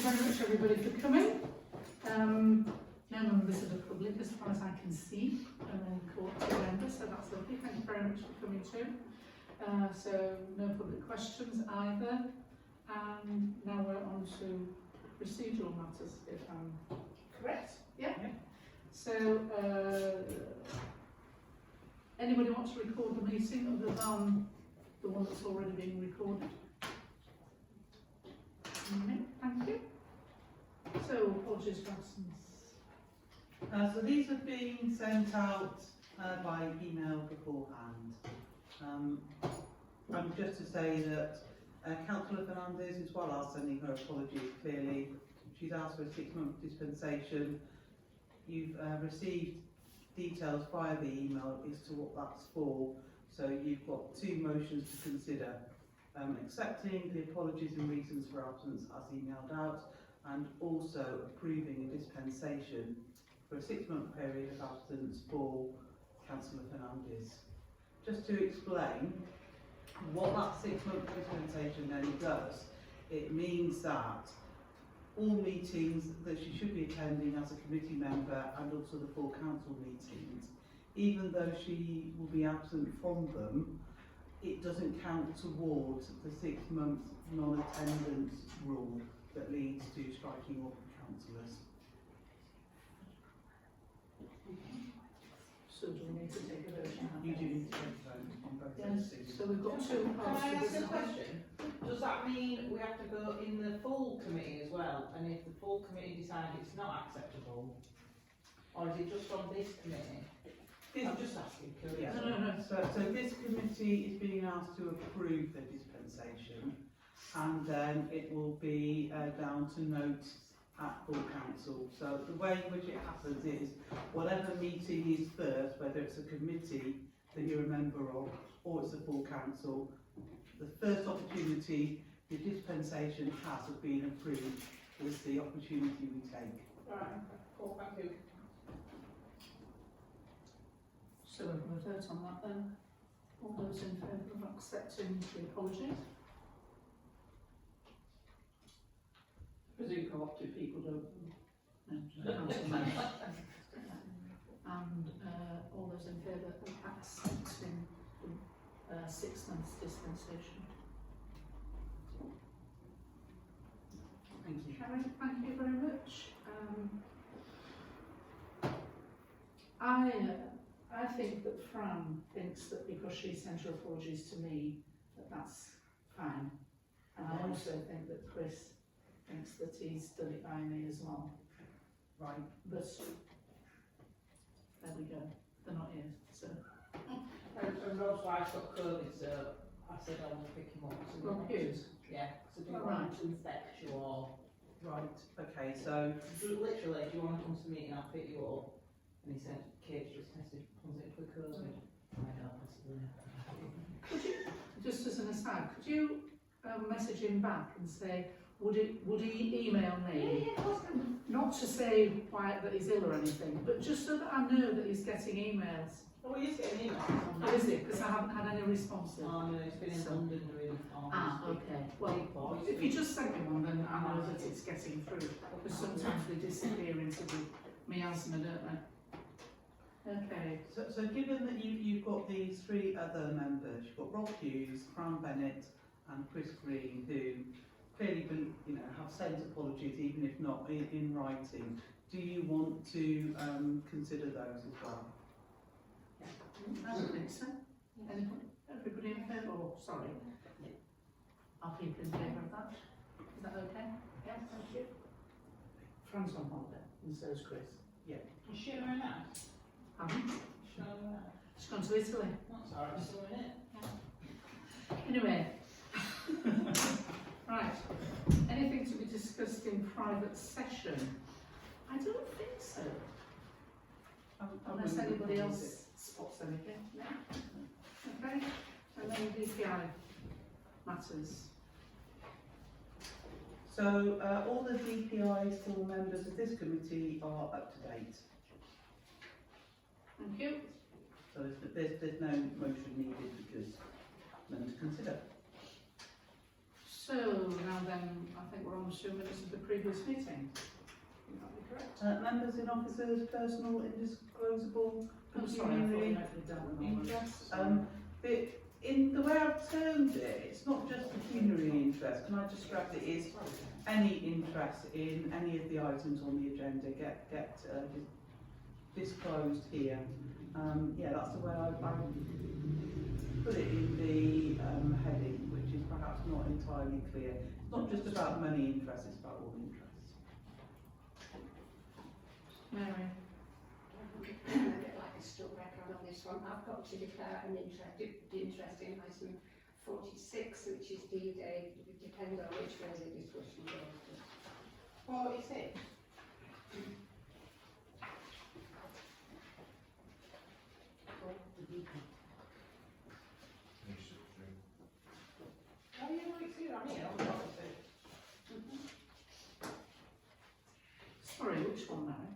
very much everybody for coming. No members of the public as far as I can see, and then court members, so that's lovely. Thank you very much for coming too. So no public questions either. And now we're on to procedural matters, if I'm correct. Yeah? So, anybody want to record the meeting other than the one that's already been recorded? No, thank you. So, apologies for absence. So these have been sent out by email beforehand. And just to say that Councillor Fernandez, as well as sending her apologies clearly, she's asked for a 6-month dispensation. You've received details via the email as to what that's for. So you've got 2 motions to consider. Accepting the apologies and reasons for absence as emailed out, and also approving a dispensation for a 6-month period of absence for Councillor Fernandez. Just to explain what that 6-month dispensation then does, it means that all meetings that she should be attending as a committee member and also the full council meetings, even though she will be absent from them, it doesn't count towards the 6-month non-attendance rule that leads to striking off councillors. So do we need to take a vote? You do need to take a vote on both Yes, those. so we've got 2 Can parts I to ask this. a question? Does that mean we have to go in the full committee as well? And if the full committee decide it's not acceptable, or is it just on this committee? I'm just asking, curious. Yeah. No. So this committee is being asked to approve the dispensation, and then it will be down to note at full council. So the way in which it happens is, whatever meeting is first, whether it's a committee that you're a member of, or it's a full council, the first opportunity the dispensation has of being approved is the opportunity we take. Right, cool, thank you. So we're going to vote on that then. All those in favour of accepting the apologies? Presume co-opted people don't. No, council members. And all those in favour of accepting the 6 months dispensation? Thank you. Karen, thank you very much. I think that Fran thinks that because she sent her apologies to me, that's fine. And I also think that Chris thinks that he's done it by me as well. Right. But there we go. They're not here, so. And Rob's wife's got COVID, so I said I will pick him up. So Rob Hughes? Yeah, so do you Right. want to infect you or? Right. Okay. So Literally, do you want to come to me and I'll pick you up? And he said, Kate's just tested positive for COVID. I know, possibly. Could you, just as an aside, could you message him back and say, would he email me? Yeah, of course. Not to say why that he's ill or anything, but just so that I know that he's getting emails. Oh, he is getting emails. How is it? Because I haven't had any responses. Oh no, it's been in So- London really far. Okay. Well, if you just send me one, then I know that it's getting through. Because sometimes they disappear into the miasma, don't they? Okay. So given that you've got these 3 other members, you've got Rob Hughes, Fran Bennett and Chris Green, who clearly have sent apologies, even if not in writing, do you want to consider those as well? I don't think so. Anyone? Everybody in favour? Oh, sorry. Are people in favour of that? Is that okay? Yeah, thank you. Fran's on holiday, and so is Chris. Is she around now? Haven't? She's around now. She's gone to Italy. That's alright, I'm still in it. Anyway. Right. Anything to be discussed in private session? I don't think so. Unless anybody else spots anything. No? Okay. And then DPI matters. So all the DPIs for members of this committee are up to date. Thank you. So there's no motion needed because none to consider. So now then, I think we're on to minutes of the previous meeting. Would that be correct? Members in officers, personal indisclosable I'm sorry, I thought we pecuniary had done with all of interests. this. In the way I've termed it, it's not just pecuniary interest. Can I just stress it is any interest in any of the items on the agenda get disclosed here. Yeah, that's the way I put it in the heading, which is perhaps not entirely clear. It's not just about money interest, it's about all interests. Mary? I'm a bit like a still background on this one. I've got to declare an interest in item 46, which is D-Day. It depends on which way the discussion goes. 46. Oh, yeah, no, it's here, I'm here, I'm not Sorry, which one, Mary?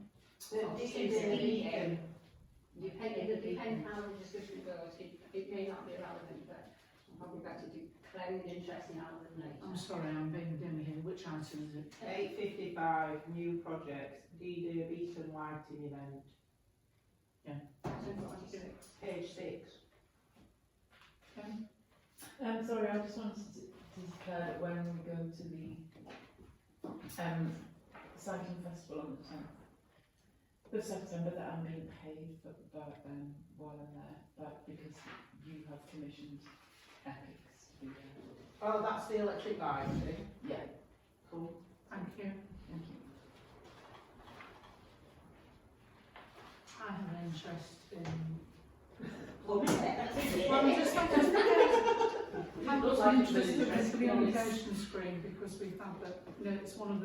D-Day. It depends how the discussion goes. It may not be relevant, but I'm probably better declaring an interest now than later. I'm sorry, I'm being dimmy here. Which item is it? 855, new projects, D-Day Beeston Lighting Event, Item 46. page 6. Okay. Sorry, I just wanted to declare that when we go to the cycling festival on the 10th of September, that I'm being paid for while I'm there, but because you have commissioned Epics to be there. Oh, that's the electric light, is it? Yeah, Cool. Thank you. thank you. I have an interest in. Well, Well, just I'm looks not like interested it's in really the communication screen because we have that. You know, it's one of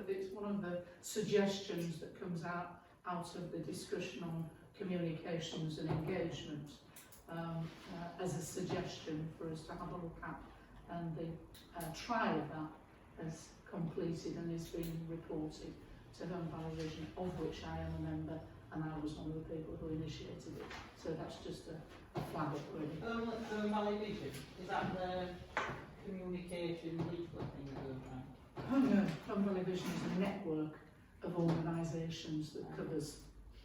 the suggestions that comes out of the discussion on communications and engagement as a suggestion for us to have a look at, and the trial of that has completed and is being reported to Home Valley Vision, of which I am a member, and I was one of the people who initiated it. So that's just a flag up really. Valley Vision, is that the communication leaflet thing that goes around? Oh no, Home Valley Vision is a network of organisations that covers,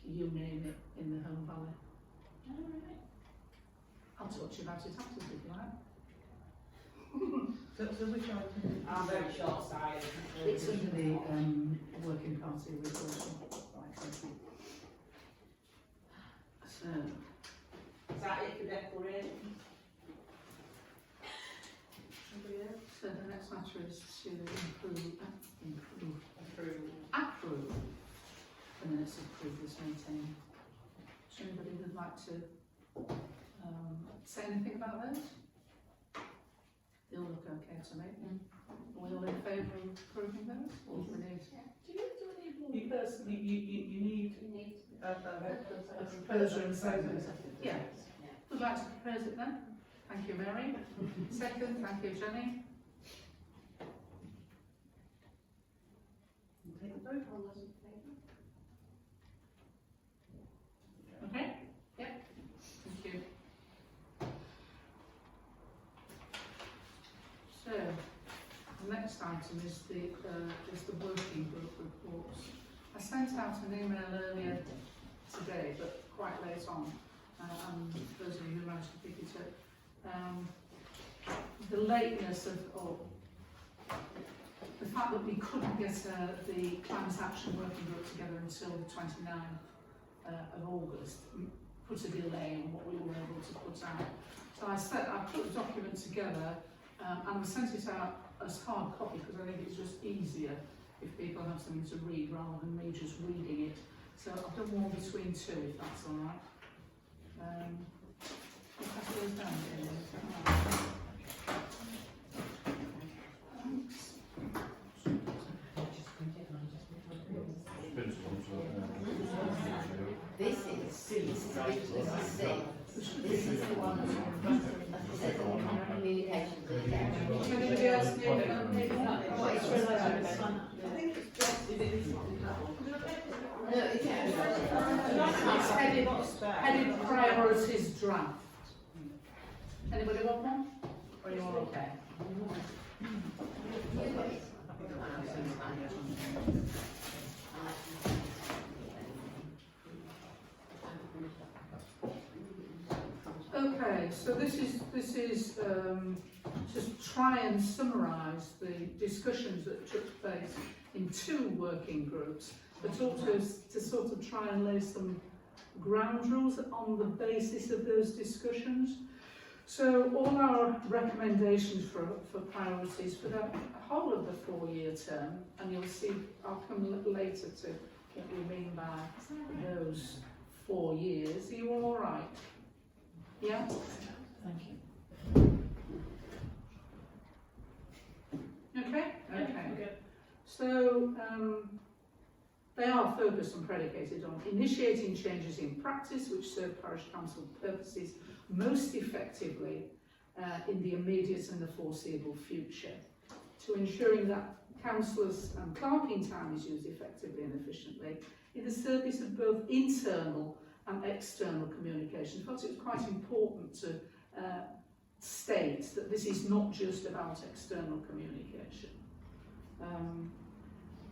you name it, in the Home Valley. I'll talk to you about it after if you like. So which item? I'm very short-sighted. It's under the Working Party report. Right, thank you. So, Is that it for declaration? so the next matter is to approve Approve. the minutes of previous meeting. Is there anybody who'd like to say anything about those? They all look okay to me. Are we all in favour of approving those? Or do we need You personally, you need You need a proposer and second? Yeah. Who'd like to propose it then? Thank you, Mary. Second, thank you, Jenny. take the vote. all those in favour. Okay? Yep. Thank you. So, the next item is the working group reports. I sent out an email earlier today, but quite late on, and those of you who managed to pick it up. The lateness of the fact that we couldn't get the climate action working group together until the 29th of August put a delay on what we were able to put out. So I put the document together and I sent it out as hard copy because I think it's just easier if people have something to read rather than me just reading it. So I've done one between two, if that's all right. I'll pass those down again. Thanks. This is C. This is the one that says on communications and engagement. Does anybody else need What is related? I think it's just, is it this one? No, it's It's headed priorities draft. Anybody want one? Or are you all okay? You've got it. I think that's what it says, Okay, so this is just try and summarise the discussions that took place in 2 working groups, but also to sort of try and lay some ground rules on the basis of those discussions. So all our recommendations for priorities for the whole of the 4-year term, and you'll see, I'll come later to what we mean by those 4 years. Are you all right? Yeah? Thank you. Okay? Yeah, Okay. we're good. So, they are focused and predicated on initiating changes in practice which serve parish council purposes most effectively in the immediate and the foreseeable future, to ensuring that councillors and clerking time is used effectively and efficiently in the service of both internal and external communication. I thought it was quite important to state that this is not just about external communication.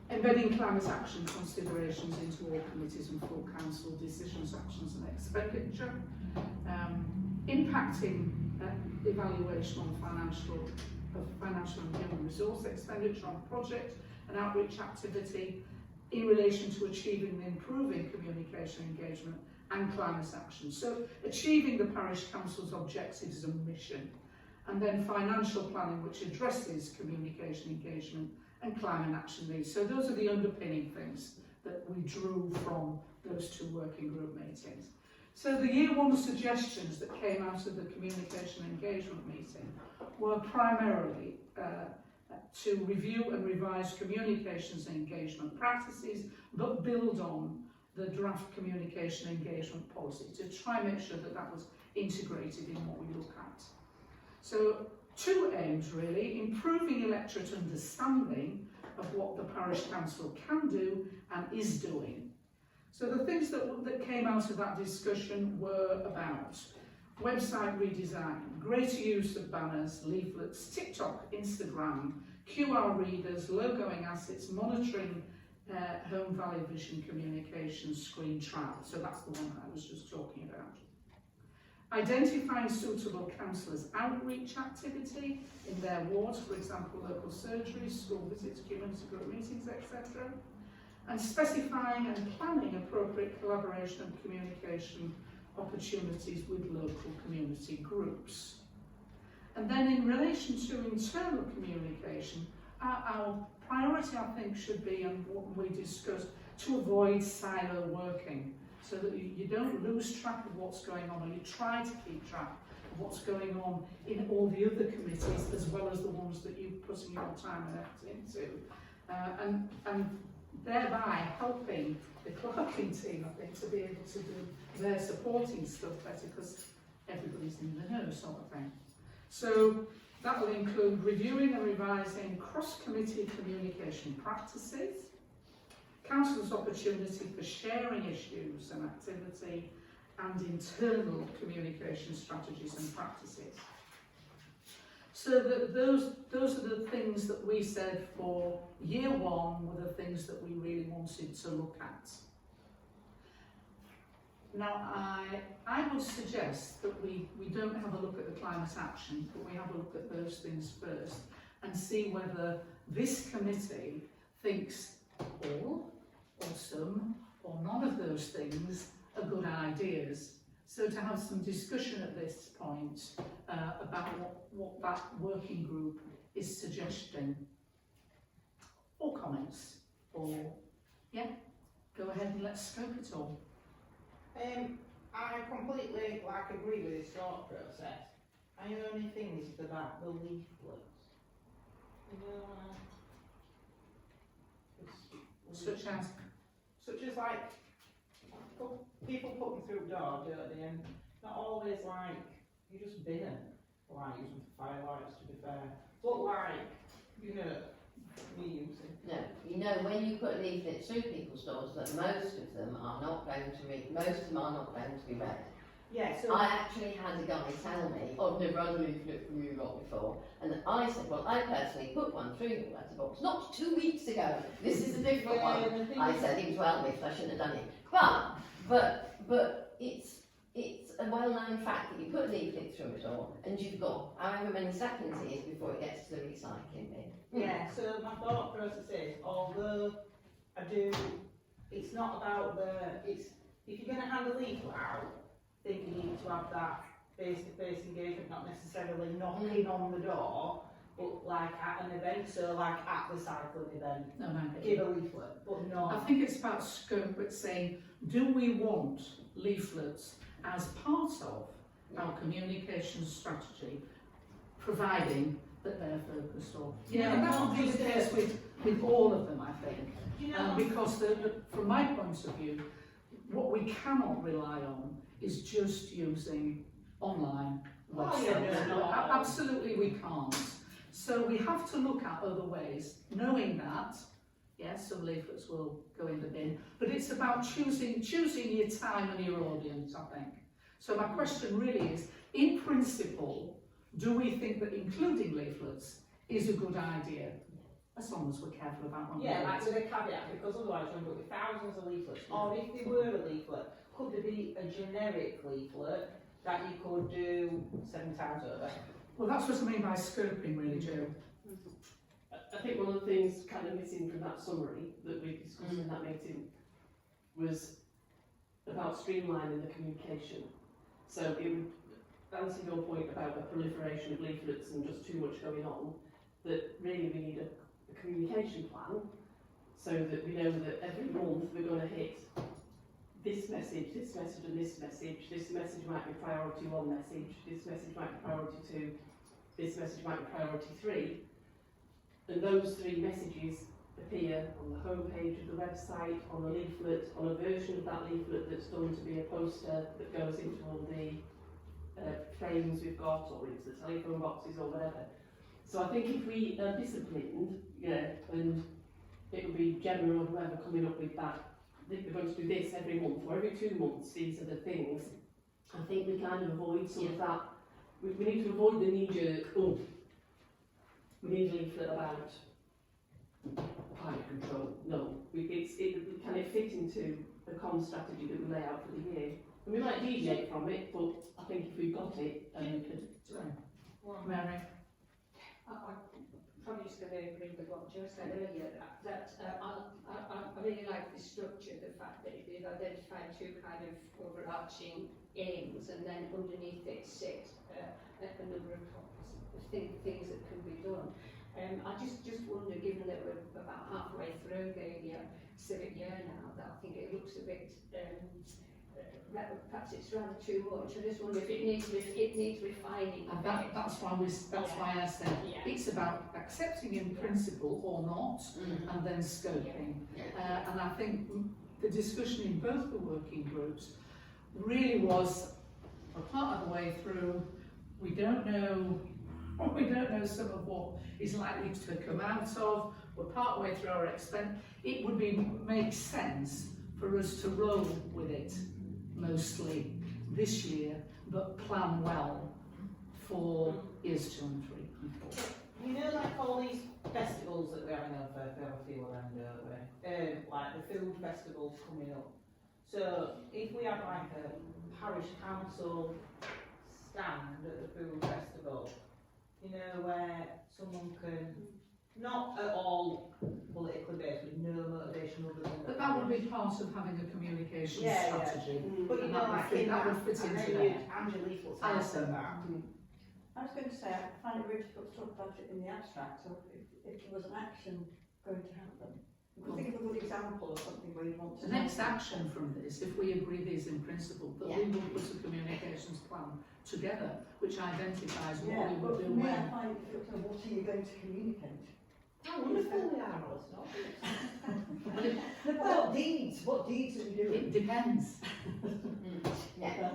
Embedding climate action considerations into all committees and full council decisions, actions and expenditure. Impacting evaluation on financial and human resource expenditure on project and outreach activity in relation to achieving and improving communication engagement and climate action. So achieving the parish council's objectives and mission, and then financial planning which addresses communication engagement and climate action needs. So those are the underpinning things that we drew from those 2 working group meetings. So the year 1 suggestions that came out of the communication engagement meeting were primarily to review and revise communications and engagement practices, but build on the draft communication engagement policy to try and make sure that that was integrated in what we look at. So 2 aims really: improving electorate understanding of what the parish council can do and is doing. So the things that came out of that discussion were about website redesign, greater use of banners, leaflets, TikTok, Instagram, QR readers, logoing assets, monitoring Home Valley Vision communication screen trial. So that's the one I was just talking about. Identifying suitable councillors' outreach activity in their wards, for example, local surgeries, school visits, community group meetings, etc. And specifying and planning appropriate collaboration and communication opportunities with local community groups. And then in relation to internal communication, our priority, I think, should be, and what we discussed, to avoid silo working, so that you don't lose track of what's going on, and you try to keep track of what's going on in all the other committees, as well as the ones that you're putting your time and effort into. And thereby helping the clerking team, I think, to be able to do their supporting stuff better, because everybody's in the know, sort of thing. So that will include reviewing and revising cross-committee communication practices, council's opportunity for sharing issues and activity, and internal communication strategies and practices. So those are the things that we said for year 1 were the things that we really wanted to look at. Now, I would suggest that we don't have a look at the climate action, but we have a look at those things first and see whether this committee thinks all, or some, or none of those things are good ideas. So to have some discussion at this point about what that working group is suggesting, or comments, or yeah, go ahead and let's scope it all. I completely agree with this thought process. My only thing is about the leaflets. Such as like people put them through door, don't they? And not always like you just bin them. Well, I use them for firelights, to be fair. But like, you know, me using. No, you know, when you put leaflets through people's doors, that most of them are not going to be read. Yeah, so. I actually had a guy tell me, "Oh, I've never had a leaflet from you lot before," and I said, "Well, I personally put one through your letterbox not 2 weeks ago. This is a different one." and the thing I is- said it was well missed. I shouldn't have done it. But it's a well-known fact that you put a leaflet through it all, and you've got however many seconds it is before it gets to the recycling bin. Yeah, so my thought process is, although I do, it's not about if you're going to hand a leaflet out, I think you need to have that face-to-face engagement, not necessarily knocking on the door, but like at an event, so like at the cycling event, No, no, give a leaflet, but I not. think it's about scope. It's saying, do we want leaflets as part of our communication strategy, providing that they're focused on. Yeah, And that not would be the just case with all of them, I think. Do you know? Because from my point of view, what we cannot rely on is just using online Oh, yeah, websites. no, no. Absolutely we can't. So we have to look at other ways, knowing that, yes, some leaflets will go in the bin, but it's about choosing your time and your audience, I think. So my question really is, in principle, do we think that including leaflets is a good idea? As long as we're careful about when we Yeah, do like it. with a caveat, because otherwise you're going to with thousands of leaflets. Or if they were a leaflet, could there be a generic leaflet that you could do 7 times over? Well, that's what I mean by scoping, really, Joe. I think one of the things kind of missing from that summary that we discussed in that meeting was about streamlining the communication. So it would answer your point about the proliferation of leaflets and just too much going on, that really we need a communication plan so that we know that every month we're going to hit this message, this message and this message. This message might be priority 1 message, this message might be priority 2, this message might be priority 3. And those 3 messages appear on the home page of the website, on a leaflet, on a version of that leaflet that's done to be a poster that goes into all the frames we've got, or into the telephone boxes or whatever. So I think if we are disciplined, and it would be Gemma or whoever coming up with that, we're going to do this every month, or every 2 months, these are the things, I think we kind of avoid some of that. We need to avoid the knee-jerk, oh, we need a leaflet about climate control. No, can it fit into the comm strategy that we lay out for the year? And we might deviate from it, but I think if we've got it, we could. Mary? I'm probably just going to agree with what Joe said earlier, that I really like the structure, the fact that you've identified 2 kind of overarching aims, and then underneath it sit a number of things that can be done. I just wonder, given that we're about halfway through the civic year now, that I think it looks a bit, perhaps it's rather too much. I just wonder if it needs refining. And that's why I said Yeah. it's about accepting in principle or not, and then scoping. And I think the discussion in both the working groups really was, we're part of the way through, we don't know some of what is likely to come out of, we're part way through our expense. It would make sense for us to roll with it mostly this year, but plan well for years 2 and 3 and 4. You know, like all these festivals that we're having over, we have a few of them, don't we? Like the food festivals coming up. So if we have like a parish council stand at the food festival, you know, where someone can, not at all politically based, with no motivation other than. But that would be part of having a communication Yeah, yeah. strategy. But you And know, that would like fit- in that would fit and into then there. you'd hand your leaflets out Alison. and that. I was going to say, I find it really difficult to talk about it in the abstract, so if there was an action going to happen. I think of a good example of something where you want to. The next action from this, if we agree these in principle, that we Yeah. will put a communications plan together which identifies what Yeah, we but will for do me, I when. find it difficult to know what are you going to communicate. How wonderful we are, Alison. Well, it, What deeds are you doing? it depends. Yeah.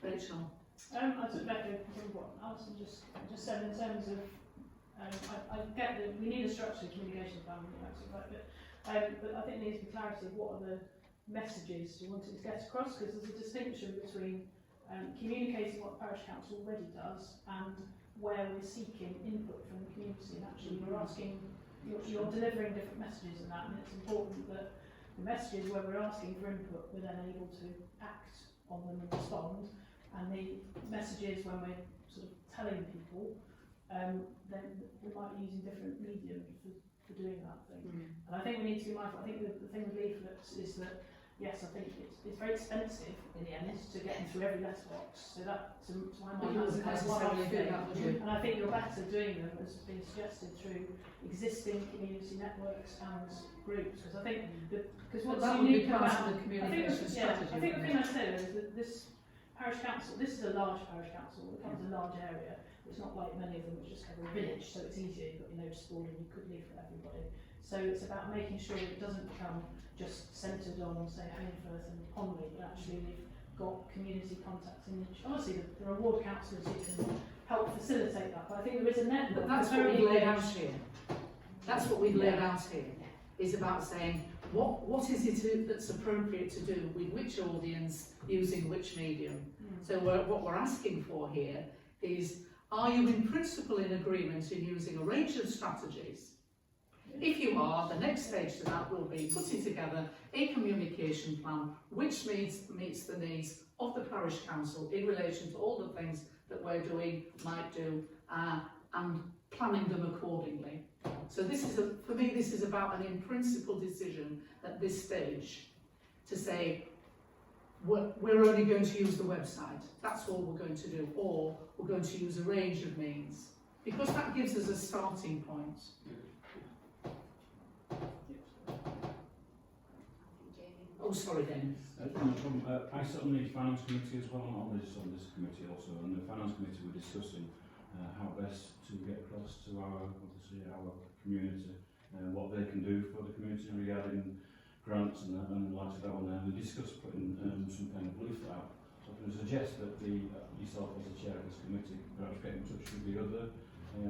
Rachel? I took back what Alison just said in terms of, I get that we need a structured communication plan, you're absolutely right, but I think there needs to be clarity of what are the messages you want it to get across, because there's a distinction between communicating what parish council already does and where we're seeking input from the community, and actually we're asking, you're delivering different messages in that, and it's important that the messages where we're asking for input, we're then able to act on them and respond, and the messages when we're sort of telling people, then we might be using different medium for doing that thing. And I think we need to be mindful. I think the thing with leaflets is that, yes, I think it's very expensive in the end to get them through every letterbox. So that, to my But mind, you that's wouldn't kind of one necessarily off do thing. that, would you? And I think you're better doing them, as has been suggested, through existing community networks and groups. Because I think, because But what's that would be unique part about, of the communication strategy. I think the wouldn't thing it? I said is that this parish council, this is a large parish council, it covers a large area. It's not like many of them which just cover a village, so it's easier, you've got your notice board and you could leave for everybody. So it's about making sure that it doesn't become just centred on, say, Hanningford and Conwy, but actually we've got community contacts in each. Obviously, there are ward councillors who can help facilitate that, but I think there is a network. But that's what very we've laid out engaged- here. That's what we've laid out here, is about saying, what is it that's appropriate to do with which audience, using which medium. So what we're asking for here is, are you in principle in agreement in using a range of strategies? If you are, the next stage to that will be putting together a communication plan which meets the needs of the parish council in relation to all the things that we're doing, might do, and planning them accordingly. So this is, for me, this is about an in-principle decision at this stage to say, we're only going to use the website, that's all we're going to do, or we're going to use a range of means, because that gives us a starting point. Oh, sorry, Dennis. I sit on the Finance Committee as well, not on this committee also, and the Finance Committee were discussing how best to get across to our community, what they can do for the community regarding grants and the likes of that one there. We discussed putting some kind of leaflet out. So I can suggest that yourself as the chair of this committee perhaps get in touch with the other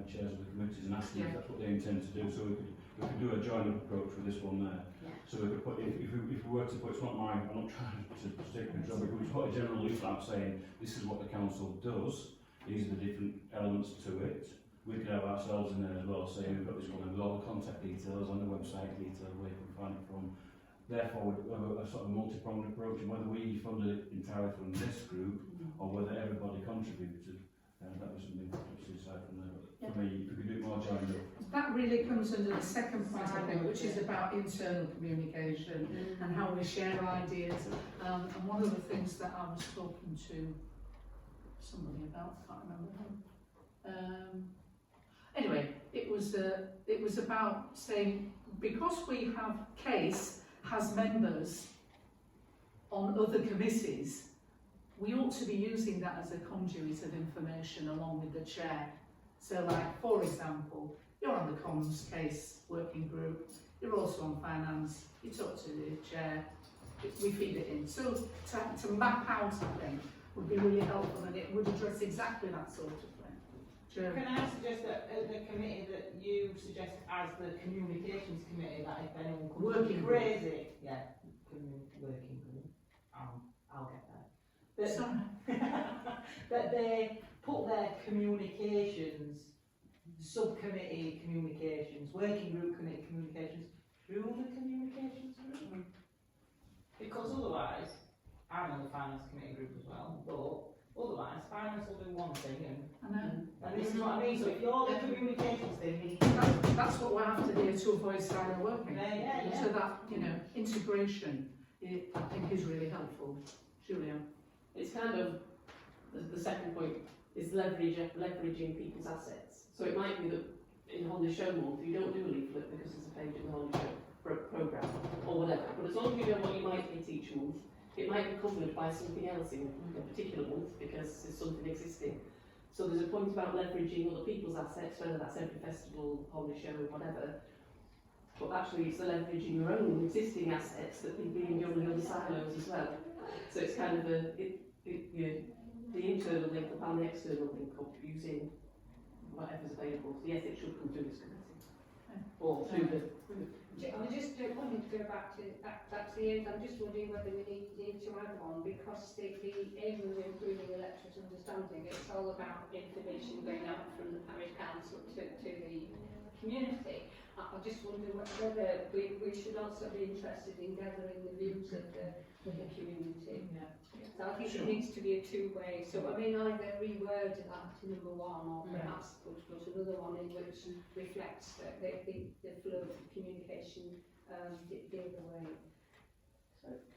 chairs of the committees and ask them if that's what they intend to do, so we could do a joint approach with this one there. So we could put, if we were to put, it's not mine, I'm not trying to take control, but if we put a general leaflet out saying this is what the council does, these are the different elements to it, we could have ourselves in there as well, saying we've got this one with all the contact details on the website detail where you can find it from. Therefore, we have a sort of multi-pronged approach, and whether we funded it entirely from this group or whether everybody contributed, that was something to decide from there. But for me, if we could do it more joined up. That really comes under the second point, I think, which is about internal communication and how we share ideas. And one of the things that I was talking to somebody about, I can't remember who. Anyway, it was about saying, because we have CASE has members on other committees, we ought to be using that as a conduit of information along with the chair. So, like, for example, you're on the comms case working group, you're also on finance, you talk to the chair, we feed it in. So to map out, I think, would be really helpful, and it would address exactly that sort of thing. Sure. Can I suggest that the committee that you suggest as the communications committee, that if anyone could Working group. raise it, working group, I'll get there. Sorry. That they put their communications, subcommittee communications, working group committee communications through the communications group. Because otherwise, I'm on the finance committee group as well, but otherwise finance will do one thing and this is what I mean. So if you're the communications thing, you need to That's what we're after here, to avoid silo working. yeah. So that, integration, I think, is really helpful. Julia? It's kind of, the second point is leveraging people's assets. So it might be that in Holiday Show Month you don't do a leaflet because there's a page in the Holiday Show programme or whatever. But as long as you know what you might hit each month, it might be covered by something else in a particular month because there's something existing. So there's a point about leveraging other people's assets, whether that's every festival, Holiday Show, whatever. But actually it's the leveraging your own existing assets that can be in your other silos as well. So it's kind of the internal link up and the external link up using whatever's available. So yes, it should come through this committee. or through the, I just wanted to go back to the end. I'm just wondering whether we need to add one, because the aim of improving electorate understanding, it's all about information going out from the parish council to the community. I just wonder whether we should also be interested in gathering the views of the community. Yeah. So I think it needs to be a two-way. So I mean, either reword that to number one, or perhaps put another one in which reflects the flow of communication the other way.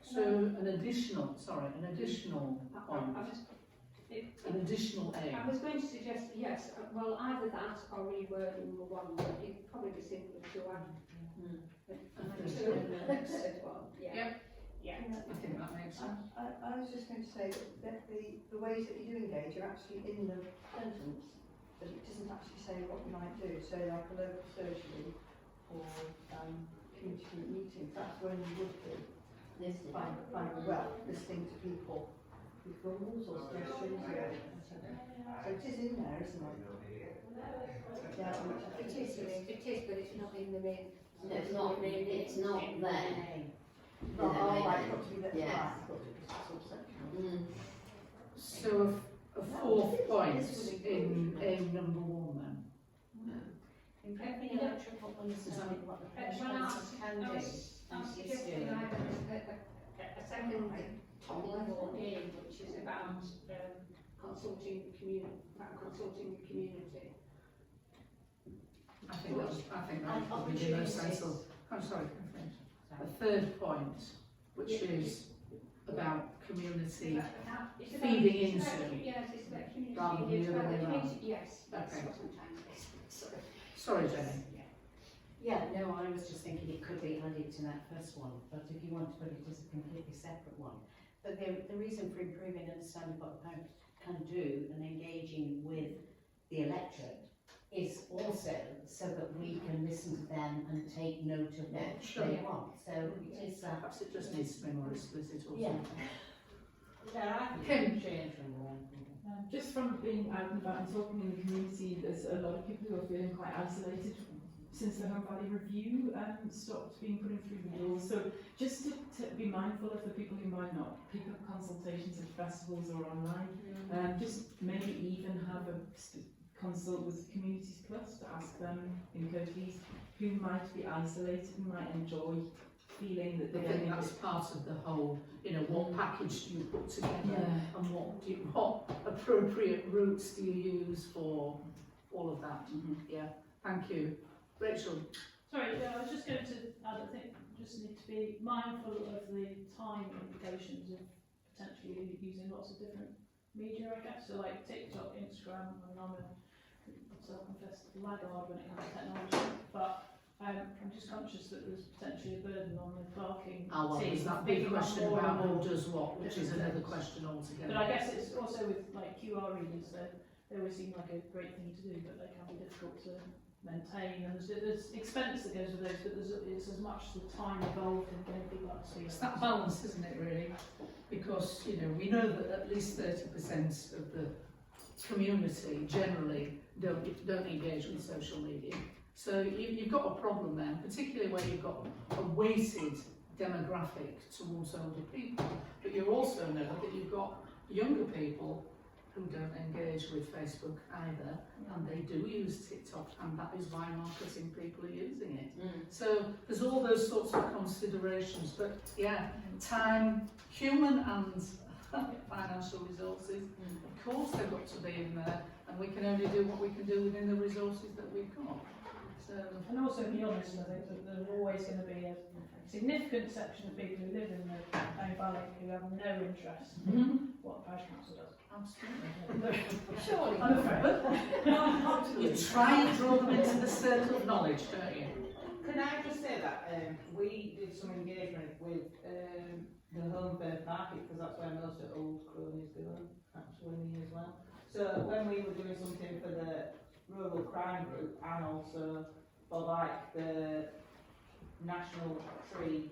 So an additional point, an additional aim. I was going to suggest, yes, well, either that or reword number one, but it'd probably be simpler to add. Yeah. Yeah, I think that makes sense. I was just going to say that the ways that you do engage are actually in the sentence, but it doesn't actually say what you might do. So like a local surgery or community group meetings, that's when you would do listening to people with goals or suggestions or whatever. So it is in there, isn't it? Yeah, It is, but it's not in the main. No, it's not there. Not all right, got to be that Yes. right, got to be subsection. So a fourth point in aim number one then. Improving electrical understanding what the parish council can do. I'm suggesting either a second top level aim, which is about consulting the community. I think that would be the most sensible. I'm sorry, can I finish? A third point, which is about community feeding into. Yes, it's about community. Rather than the other way around. Yes, that's Okay. what I'm trying to say. Sorry, Jenny. Yeah, no, I was just thinking it could be added to that first one, but if you want to put it as a completely separate one. But the reason for improving understanding what the parish can do and engaging with the electorate is also so that we can listen to them and take note of what Sure. they want. So it is Perhaps it just needs to be more explicit or Yeah. something. Yeah, I Kim. can change from one. Just from being out and about and talking in the community, there's a lot of people who are feeling quite isolated since the Home Valley Review stopped being put in through the doors. So just to be mindful of the people who might not pick up consultations at festivals or online, just maybe even have a consult with Communities Plus to ask them in Kirklees who might be isolated and might enjoy feeling that I they think that's part of the whole, what package do you put together and what appropriate routes do you use for all of that. Yeah, thank you. Rachel. Sorry, I was just going to add, I think just need to be mindful of the time implications of potentially using lots of different media, I guess. So like TikTok, Instagram, and I'm a self-confessed laggard when it comes to technology, but I'm just conscious that there's potentially a burden on the clerking Well, team. there's that big picking up question more and about who more does what, which is different another things. question altogether. But I guess it's also with like QR readers, they always seem like a great thing to do, but they can be difficult to maintain, and there's expense that goes with those, but it's as much the time involved in getting people up to speed. It's that balance, isn't it, really? Because, we know that at least 30% of the community generally don't engage with social media. So you've got a problem there, particularly where you've got a weighted demographic towards older people. But you also know that you've got younger people who don't engage with Facebook either, and they do use TikTok, and that is why marketing people are using it. So there's all those sorts of considerations, but yeah, time, human and financial resources, of course they've got to be in there, and we can only do what we can do within the resources that we've got. So, And also be honest, I think that there's always going to be a significant section of people who live in the Home Valley who have no interest in what the parish council does. absolutely. Surely. I'm afraid. You try and draw them into the circle of knowledge, don't you? Can I just say that we did some engagement with the Home Fair Market, because that's where most of Old Cronies go, actually me as well. So when we were doing something for the Rural Crime Group and also for like the National Tree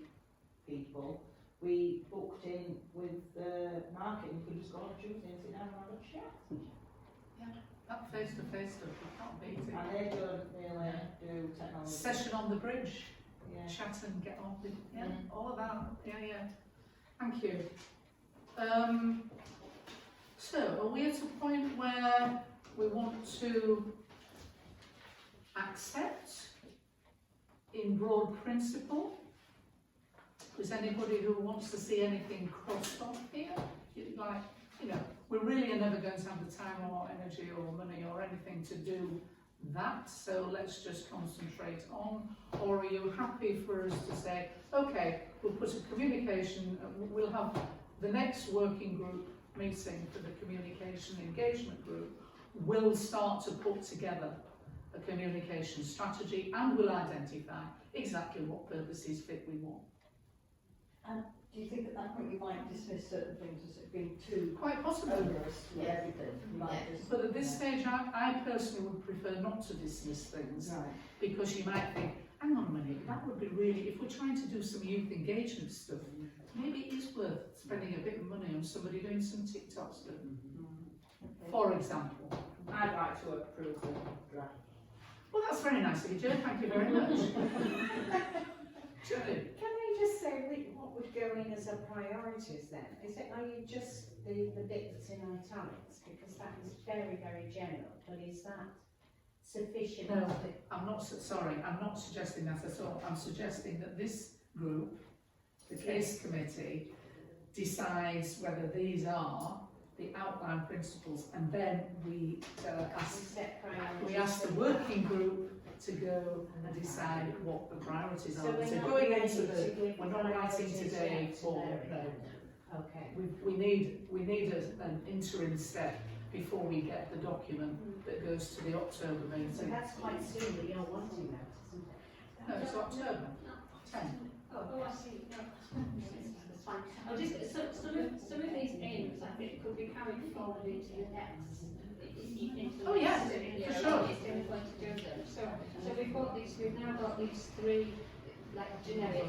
people, we booked in with the market, and we could just go on Tuesday and sit down and have a chat. That face-to-face stuff, you can't beat it. And they don't really do technology. Session on the bridge, Yeah. chat and get on with, yeah, Mm. all of that, yeah. Thank you. So, are we at a point where we want to accept in broad principle? Is anybody who wants to see anything crossed off here? Like, you know, we really are never going to have the time or energy or money or anything to do that, so let's just concentrate on, or are you happy for us to say, okay, we'll put a communication, we'll have the next working group meeting for the communication engagement group, we'll start to put together a communication strategy and we'll identify exactly what purposes fit we want. Do you think at that point you might dismiss certain things as it being too Quite possibly. onerous for Yeah. everything? You might just- But at this stage, I personally would prefer not to dismiss things, Right. because you might think, hang on a minute, that would be really, if we're trying to do some youth engagement stuff, maybe it is worth spending a bit of money on somebody doing some TikTok stuff, Okay. for example. I'd like to approve the draft. Well, that's very nice of you, Jo, thank you very much. Jo, Can I just say what would go in as a priorities then? Are you just the bit that's in italics? Because that is very, very general, but is that sufficient? No. I'm not, sorry, I'm not suggesting that at all, I'm suggesting that this group, the case committee, decides whether these are the outline principles, and then we ask the working group to go and decide what the priorities are. So we're not going ready into to give we're not writing priorities today yet for, to no. Okay. We need an interim step before we get the document that goes to the October So meeting. that's quite soon that you're wanting that, isn't it? No, it's October 10. Oh, I see, no, that's fine. I'll just, some of these aims, I think, could be carried forward into the next. Oh, yeah, for sure. It's going to do them. So we've now got these three, like, generic,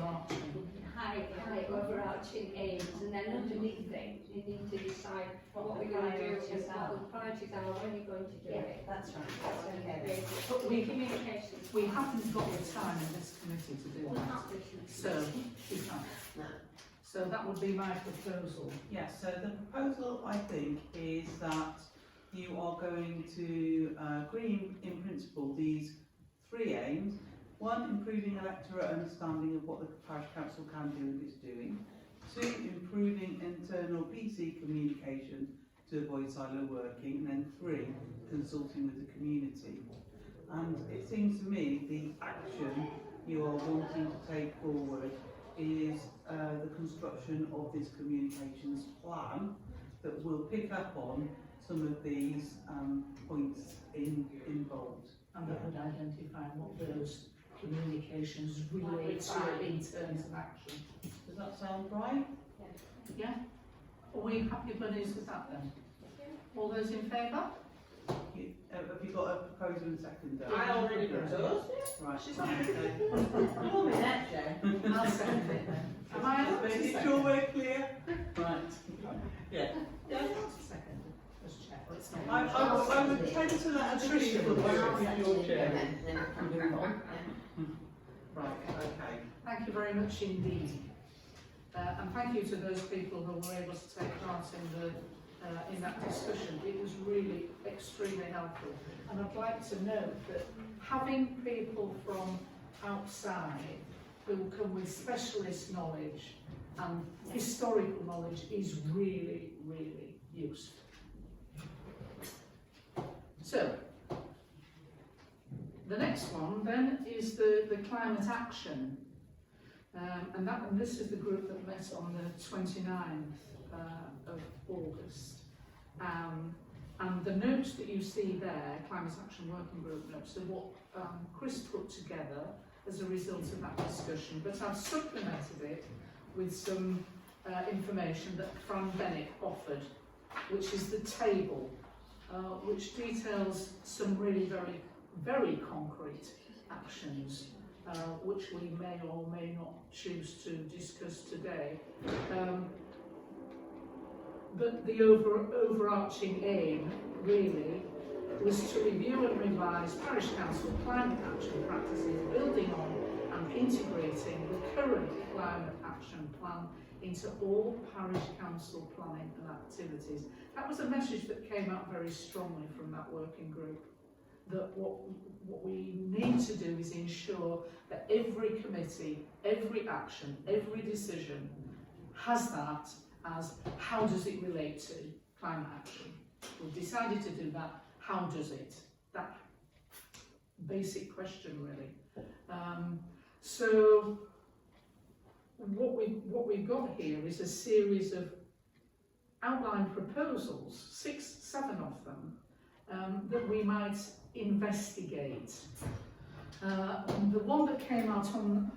high overarching aims, and then underneath it, you need to decide what we're going to do, and what the priorities are, when you're going to do Yeah, it. that's right, that's okay. But we Communications. haven't got the time in this committee to do We that. can't do it. So, we can't. No. So that would be my proposal. Yes, so the proposal, I think, is that you are going to agree in principle these three aims. One, improving electorate understanding of what the parish council can do and is doing. Two, improving internal PC communication to avoid silo working. And then three, consulting with the community. And it seems to me the action you are wanting to take forward is the construction of this communications plan that will pick up on some of these points in bold. And that would identify what those communications relate to in terms of action. Does that sound right? Yeah? Are we happy buddies with that then? All those in favour? Have you got a proposal and second? I already proposed it. Right. She's Okay. Call me that, Jen. I'll second it then. Am I allowed to Making second? sure we're clear? Right. Yeah. Yeah, I'm allowed to second. Let's check. Let's not. I would tend to let Patricia put your chair. Then we can move on. Right, okay. Thank you very much indeed. And thank you to those people who were able to take part in that discussion. It was really extremely helpful. And I'd like to note that having people from outside who come with specialist knowledge and historical knowledge is really, really useful. So, the next one then is the climate action. And this is the group that met on the 29th of August. And the notes that you see there, Climate Action Working Group notes, are what Chris put together as a result of that discussion. But I've supplemented it with some information that Fran Bennett offered, which is the table, which details some really very, very concrete actions which we may or may not choose to discuss today. But the overarching aim, really, was to review and revise parish council climate action practices, building on and integrating the current climate action plan into all parish council planning and activities. That was a message that came out very strongly from that working group, that what we need to do is ensure that every committee, every action, every decision has that as how does it relate to climate action. We've decided to do that, how does it? That basic question really. So what we've got here is a series of outline proposals, 6, 7 of them, that we might investigate. The one that came out on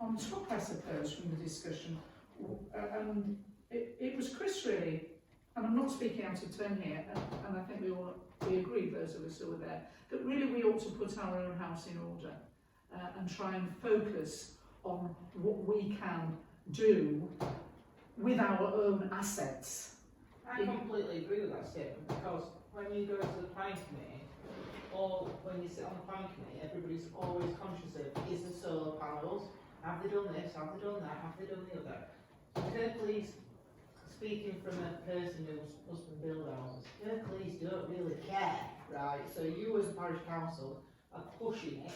top, I suppose, from the discussion, it was Chris really, and I'm not speaking out of turn here, and I think we agree, those of us who were there, that really we ought to put our own house in order and try and focus on what we can do with our own assets. I completely agree with that statement, because when you go to the planning committee, or when you sit on the planning committee, everybody's always conscious of, is the solar panels, have they done this, have they done that, have they done the other? Kirklees, speaking from a person whose husband build houses, Kirklees don't really care, right? So you as a parish council are pushing it,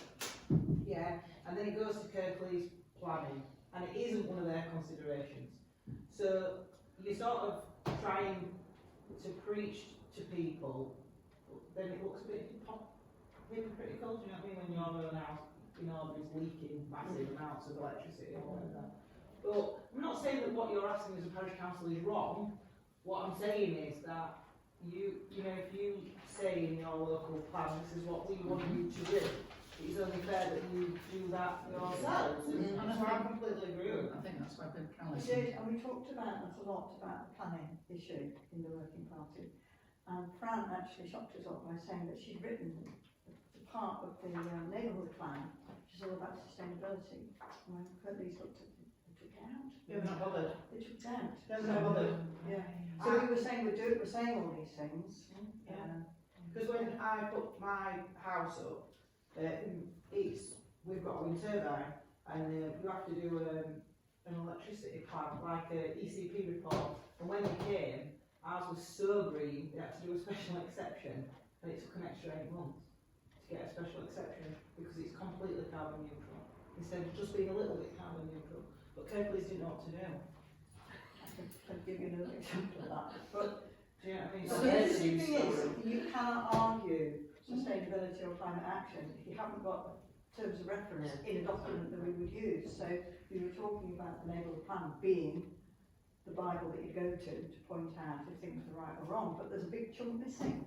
yeah, and then it goes to Kirklees planning, and it isn't one of their considerations. So you're sort of trying to preach to people, then it looks a bit hypocritical, do you know what I mean, when your own house, you know, is leaking massive amounts of electricity or whatever. But I'm not saying that what you're asking as a parish council is wrong. What I'm saying is that you know, if you say in your local plan, this is what we want you to do, it's only fair that you do that yourselves. And so I completely agree with that. I think that's why We did, and we talked about that a lot, about the planning issue in the working party. And Fran actually shocked us all by saying that she'd written the part of the neighbourhood plan, which is all about sustainability. And when Kirklees looked at it, they took it out. They're not bothered. They took it out. They're not bothered. Yeah. So we were saying we're saying all these things. Yeah. Because when I put my house up, we've got a wind turbine, and you have to do an electricity plan, like a ECP report. And when it came, ours was so green, we had to do a special exception, and it took an extra 8 months to get a special exception because it's completely carbon neutral instead of just being a little bit carbon neutral. But Kirklees didn't know what to do. I could give you another example of that. But Do you know what I mean? so the interesting thing is, you cannot argue sustainability or climate action if you haven't got terms of reference in a document that we would use. So you were talking about the neighbourhood plan being the Bible that you go to point out if things are right or wrong, but there's a big chunk missing.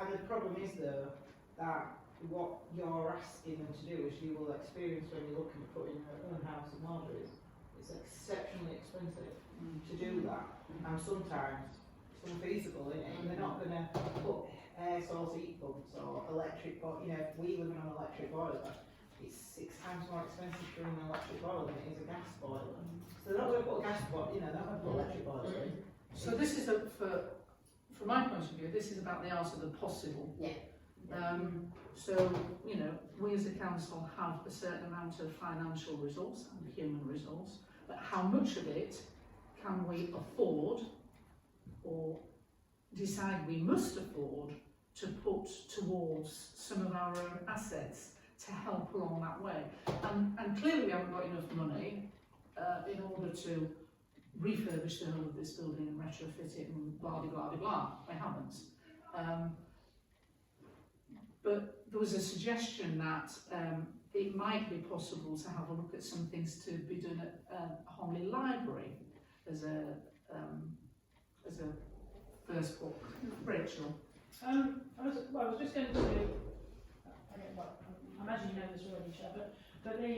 And the problem is though, that what you're asking them to do, as you will experience when you're looking at putting your own house in order, is it's exceptionally expensive to do that. And sometimes it's unfeasible, isn't it? And they're not going to put air source heat pumps or electric, but you know, if we live in an electric boiler, it's 6 times more expensive to run an electric boiler than it is a gas boiler. So they're not going to put a gas boiler, you know, they're not going to put electric boilers in. So this is from my point of view, this is about the art of the possible. Yeah. So, you know, we as a council have a certain amount of financial resource and human resource, but how much of it can we afford or decide we must afford to put towards some of our own assets to help along that way? And clearly we haven't got enough money in order to refurbish the whole of this building and retrofit it and blah, blah, blah, blah. We haven't. But there was a suggestion that it might be possible to have a look at some things to be done at Homley Library as a first book. Rachel. I was just going to, I imagine you know this already, Chair, but the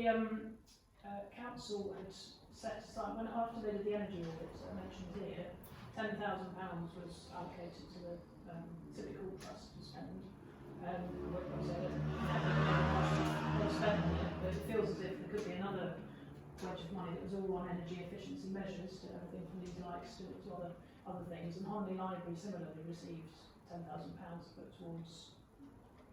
council had set aside, after they did the energy audits that I mentioned here, £10,000 was allocated to the Civic Hall Trust to spend. But it feels as if there could be another wedge of money that was all on energy efficiency measures, to everything from these lights to other things. And Homley Library similarly received £10,000 put towards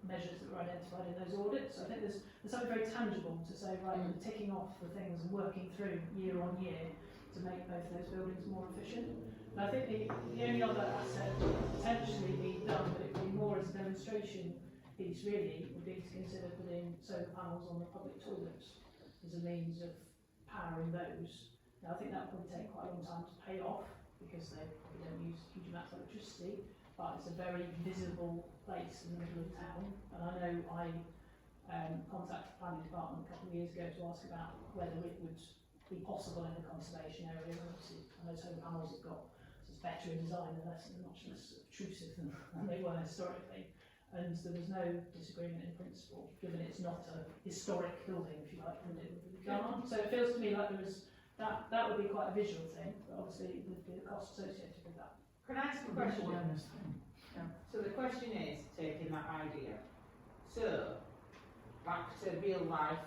measures that were identified in those audits. So I think there's something very tangible to say, right, we're ticking off the things and working through year on year to make both those buildings more efficient. And I think the only other asset that could potentially be done, but it would be more as a demonstration piece really, would be to consider putting solar panels on the public toilets as a means of powering those. Now I think that would probably take quite a long time to pay off because they probably don't use huge amounts of electricity, but it's a very visible place in the middle of town. And I know I contacted the planning department a couple of years ago to ask about whether it would be possible in the conservation area. Obviously, I know solar panels have got, so it's better in design and much less obtrusive than they were historically. And there was no disagreement in principle, given it's not a historic building, if you like, and it would be gone on. So it feels to me like there was that would be quite a visual thing, but obviously there would be a cost associated with that. Can I ask a question? Awareness thing. So the question is, taking that idea, so, back to real life,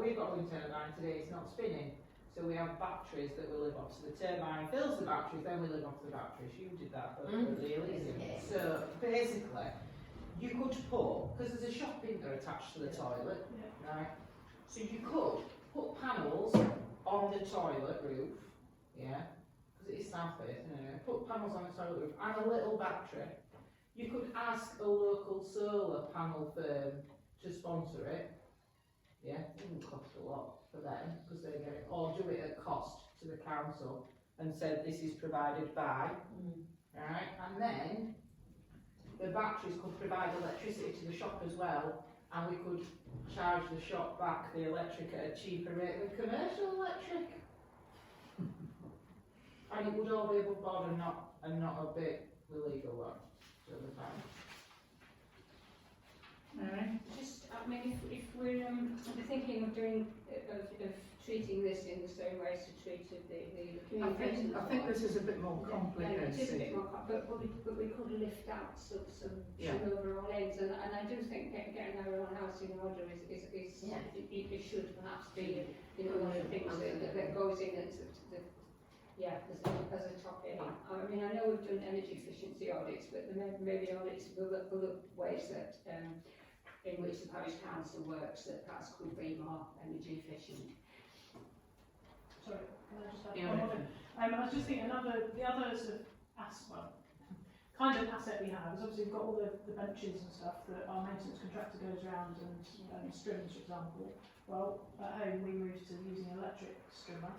we've got a wind turbine today, it's not spinning, so we have batteries that we live off, so the turbine fills the batteries, then we live off the batteries. You did that, but really easy. So, basically, you could put, because there's a shopping there attached to the toilet, right, so you could put panels on the toilet roof, yeah, because it is south facing anyway, put panels on the toilet roof and a little battery. You could ask a local solar panel firm to sponsor it, yeah, it wouldn't cost a lot for them because they get it, or do it at cost to the council and said this is provided by, right, and then the batteries could provide electricity to the shop as well, and we could charge the shop back the electric at a cheaper rate than commercial electric. And it would all be above board and not a bit illegal one. So the time. Mary? Just, I mean, if we're thinking of doing, of treating this in the same way as to treated the communication. I think this is a bit more complicated. It is a bit more complicated, but we could lift out some overall aims, and I do think getting our own house in order is it should perhaps be, you know, one of the things that goes in as a top aim. I mean, I know we've done energy efficiency audits, but there may be audits of other ways that in which the parish council works that perhaps could be more energy efficient. Sorry, can I just add one more thing? I was just thinking the other sort of kind of asset we have is obviously we've got all the benches and stuff that our maintenance contractor goes around and strims, for example. Well, at home we moved to using an electric strimmer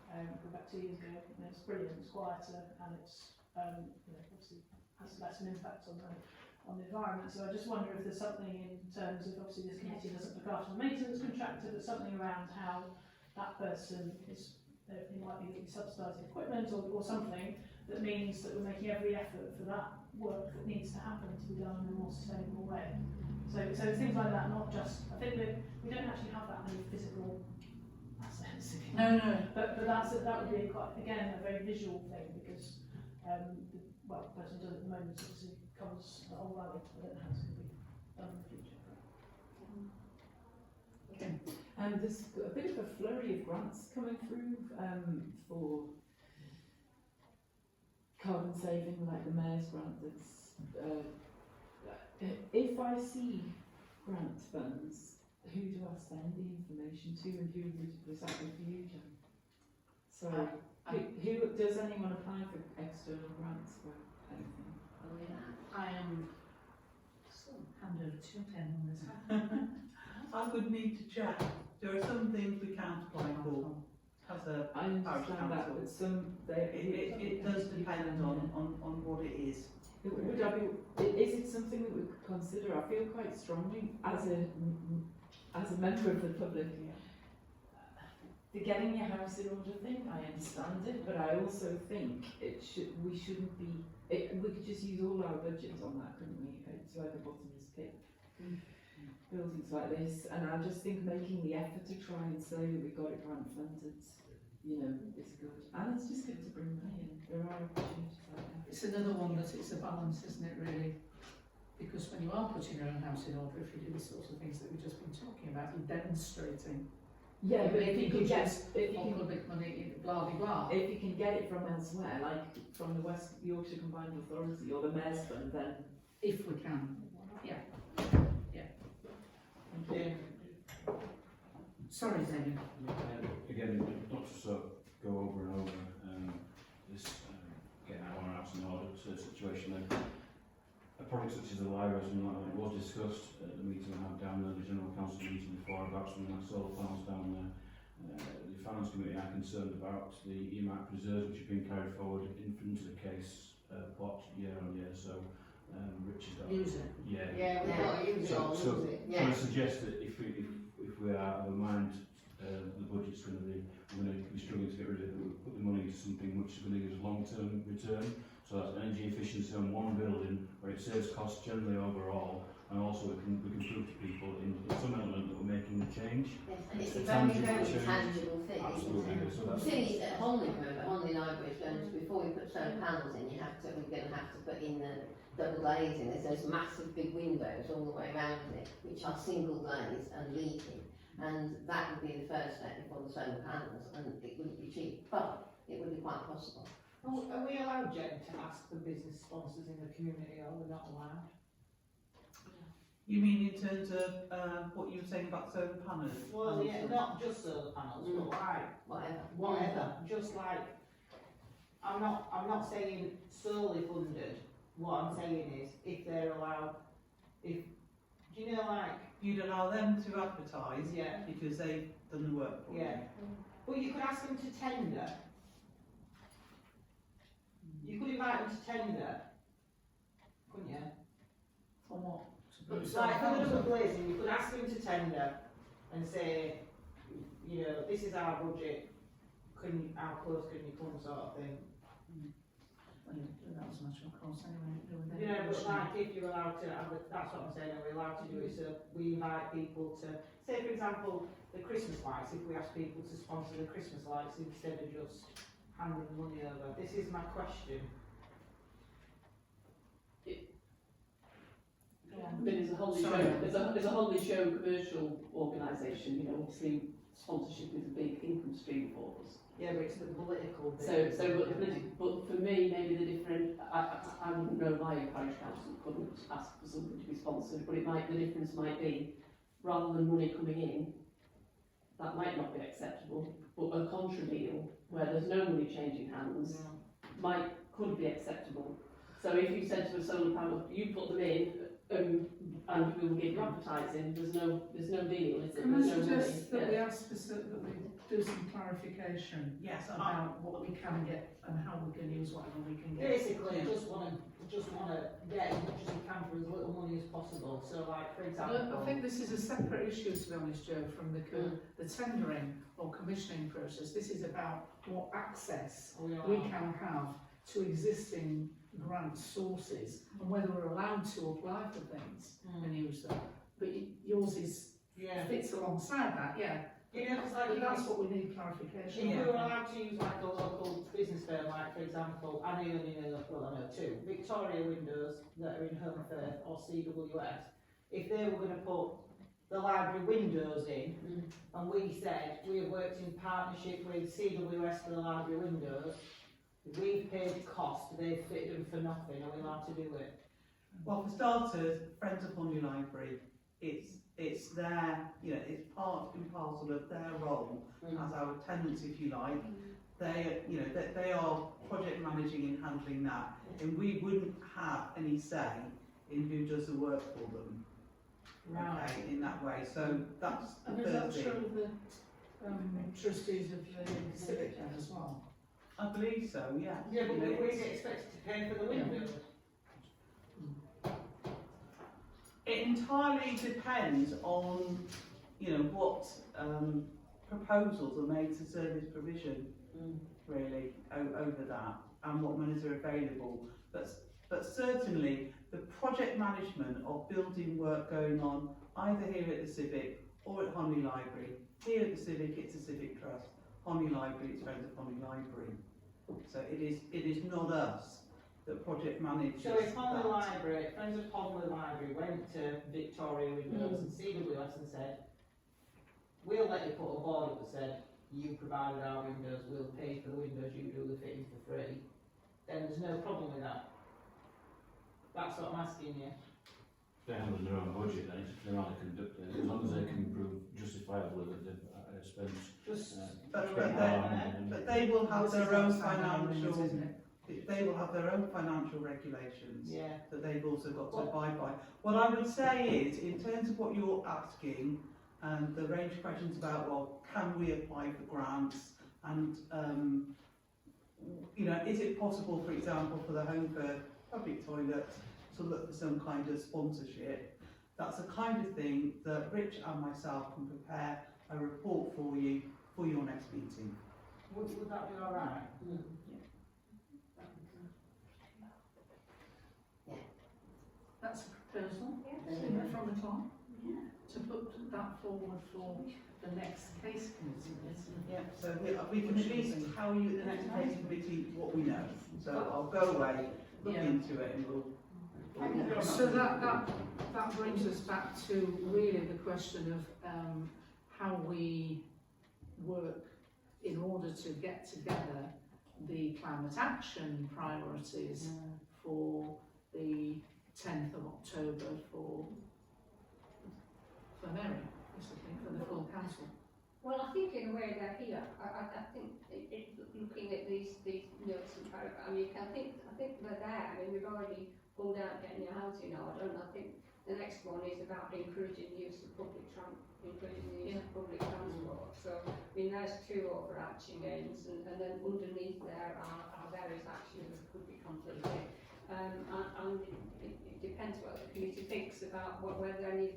about 2 years ago, and it's brilliant, it's quieter, and it's obviously has less of an impact on the environment. So I just wonder if there's something in terms of, obviously this committee doesn't look after the maintenance contractor, but something around how that person is, it might be that we subsidise the equipment or something that means that we're making every effort for that work that needs to happen to be done in a more sustainable way. So things like that, not just, I think that we don't actually have that many physical assets. No. But that would be quite, again, a very visual thing because, the person does it at the moment obviously covers the whole valley. I don't know how it's going to be done in the future. Okay. There's a bit of a flurry of grants coming through for carbon saving, like the Mayor's grant. That's if I see grant funds, who do I send the information to, and who was that with you, Jan? So, who does anyone apply for external grants for anything? I am hand over to Ken on this. I would need to check. There are some things we can't apply for as a I parish understand that, council. but some It does depend on what it is. Is it something that we could consider? I feel quite strongly as a member of the public. The getting your house in order thing, I understand it, but I also think we shouldn't be. We could just use all our budgets on that, couldn't we? It's like a bottomless pit. Buildings like this, and I just think making the effort to try and say that we got it grant funded, is good. And it's just good to bring money in. There are opportunities like that. It's another one that it's a balance, isn't it, really? Because when you are putting your own house in order, if you do the sorts of things that we've just been talking about, you're demonstrating. Yeah, but if you can get big money, blah blah blah. if you can get it from elsewhere, like from the West Yorkshire Combined Authority or the Mayor's Fund, then If we can, yeah. Sorry, David. Again, not to sort of go over and over this getting our house in order situation. A project such as the library, something like that, was discussed at the meeting we had down there, the general council meeting before, about something like solar panels down there. The finance committee are concerned about the EMAC reserves which have been carried forward into the case plot year on year. So Richard, Use it. yeah, Yeah, we've got to use it or so lose it. I would suggest that if we are of a mind the budget's going to be, we're going to be struggling to get rid of it, we'll put the money into something which is going to give us long-term return. So that's energy efficiency on one building where it saves costs generally overall, and also we can prove to people in some element that we're making a change. Yes, and it's A a very, tangible very change. tangible thing, Absolutely. isn't it? So The that's thing is, at Honley, remember, Honley Library is going to, before we put solar panels in, we're going to have to put in the double glazing. There's those massive big windows all the way around it, which are single glazed and leaking. And that would be the first step before the solar panels, and it wouldn't be cheap, but it would be quite possible. Oh, are we allowed, Jen, to ask the business sponsors in the community, or we're not allowed? You mean in terms of what you were saying about solar panels? Well, yeah, not just solar panels, but like, Whatever. just like, I'm not saying solely funded, what I'm saying is, if they're allowed, do you know, like, You'd allow them to advertise yeah, because they've done the work for you. yeah. Well, you could ask them to tender. You could invite them to tender, couldn't you? For what? Like, for the double glazing, you could ask them to tender and say, you know, this is our budget, how close can you come, sort of thing. That was a matter of course anyway. You know, but like, if you're allowed to, that's what I'm saying, are we allowed to do it, so we invite people to, say for example, the Christmas lights, if we ask people to sponsor the Christmas lights instead of just handing the money over, this is my question. I mean, as a Holly Show, as a Holly Show commercial organisation, you know, obviously sponsorship is a big income stream for us. Yeah, but it's the political bit. But for me, maybe the different, I wouldn't know why a parish council couldn't ask for something to be sponsored, but the difference might be, rather than money coming in, that might not be acceptable, but a contra deal, where there's no money changing hands, could be acceptable. So if you said to a solar panel, you put them in, and we will give you advertising, there's no deal, is there? Can I There's no suggest money. that we ask that we do some clarification Yes, about what we can get and how we can use whatever we can get. Basically, just want to get as much as you can for as little money as possible, so like, for example. I think this is a separate issue, to be honest, Joe, from the tendering or commissioning process. This is about what access we can have to existing grant sources and whether we're allowed to apply for things and use them. But yours fits alongside that, yeah. You know, it's like, But that's what we need clarification if we on. were allowed to use like a local business firm, like for example, I know two, Victoria Windows that are in Home Firth or CWS, if they were going to put the library windows in, and we said we have worked in partnership with CWS for the library windows, we've paid the cost, they've fitted them for nothing, are we allowed to do it? Well, for starters, Friends of Honley Library, it's their, you know, it's part and parcel of their role as our tenants, if you like. They, you know, they are project managing and handling that, and we wouldn't have any say in who does the work for them. Okay, in that way. So that's the And is that first true thing. of the trustees of the Civic then as well? I believe so. Yeah. Yeah, but You know, we're it's- expected to pay for the windows. It entirely depends on, you know, what proposals are made to service provision, really, over that, and what monies are available. But certainly, the project management of building work going on, either here at the Civic or at Honley Library. Here at the Civic, it's a Civic Trust. Honley Library, it's Friends of Honley Library. So it is not us that project manages So if Honley that. Library, Friends of Honley Library went to Victoria Windows and CWS and said, we'll let you put a board up that said, you provided our windows, we'll pay for the windows, you do the fitting for free, then there's no problem with that. That's what I'm asking you. they handle their own budget, then it's their own conduct, as long as they can prove justifiably that they've spent. Just, But spent they will have their own Isn't financial, it? they will have their own financial regulations yeah. that they've also got to abide by. What I would say is, in terms of what you're asking, and the range of questions about, well, can we apply for grants, and you know, is it possible, for example, for the Home for Public Toilet to look for some kind of sponsorship? That's the kind of thing that Rich and myself can prepare a report for you for your next meeting. Would that be alright? That's a proposal Yeah. from the clerk to put that forward for the next case committee. Yeah, so we can at least tell you at the next case committee what we know. So I'll go away, look Yeah. into it, and we'll. So that brings us back to really the question of how we work in order to get together the climate action priorities for the 10th of October for Mary, basically, for the full council. Well, I think in a way they're here. I think looking at these notes and paragraphs, I mean, I think they're there. I mean, we've already pulled out getting your house in order, and I think the next one is about encouraging the use of public transport. So, I mean, there's two overarching aims, and then underneath there are various actions that could be completed. And it depends what the committee thinks about whether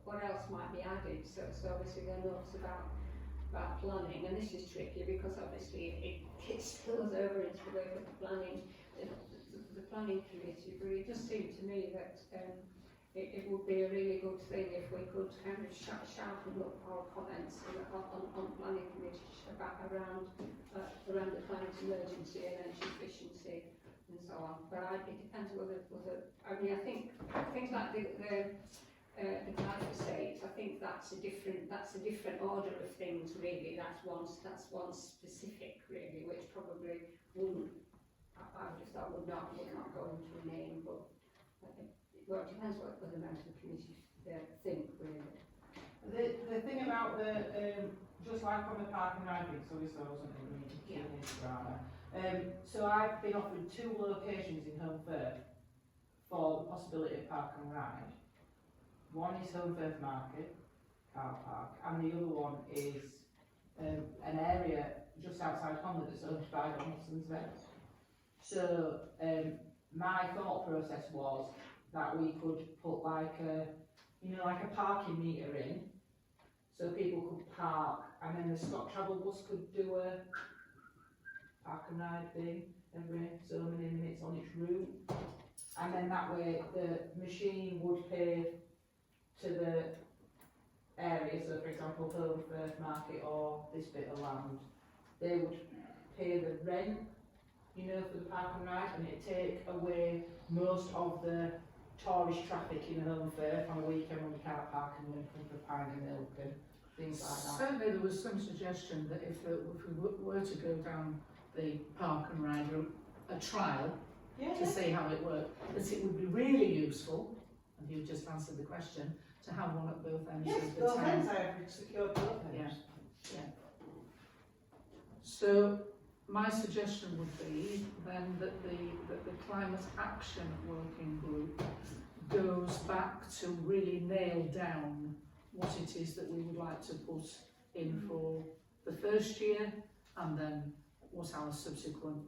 what else might be added. So obviously there are notes about planning, and this is tricky because obviously it spills over into the work of the planning committee. But it just seemed to me that it would be a really good thing if we could kind of sharpen up our comments on planning committee around the climate emergency, energy efficiency, and so on. But it depends whether I mean, I think things like the glyphosate, I think that's a different order of things really. That's one specific really, which probably wouldn't. I just thought would not go into a name, but well, it depends what the members of the committee think really. The thing about just like on the park and ride thing, so we saw something we need to so I've been offered 2 locations in Home Firth for the possibility of park and ride. One is Home Firth Market, car park, and the other one is an area just outside Conley that's owned by Donaldson's Vet. So my thought process was that we could put like a parking meter in, so people could park, and then the Scott Travel bus could do a park and ride thing every so many minutes on its route, and then that way the machine would pay to the area. So for example, Home Firth Market or this bit of land, they would pay the rent, for the park and ride, and it'd take away most of the tourist traffic in Home Firth on a weekend when you can't park and you come for a pint of milk and things like that. Certainly there was some suggestion that if we were to go down the park and ride route, a trial to see how it worked, that it would be really useful, and you just answered the question, to have one at both ends of the both town. ends, I have secured both ends. Yeah. So my suggestion would be then that the climate action working group goes back to really nail down what it is that we would like to put in for the first year, and then what our subsequent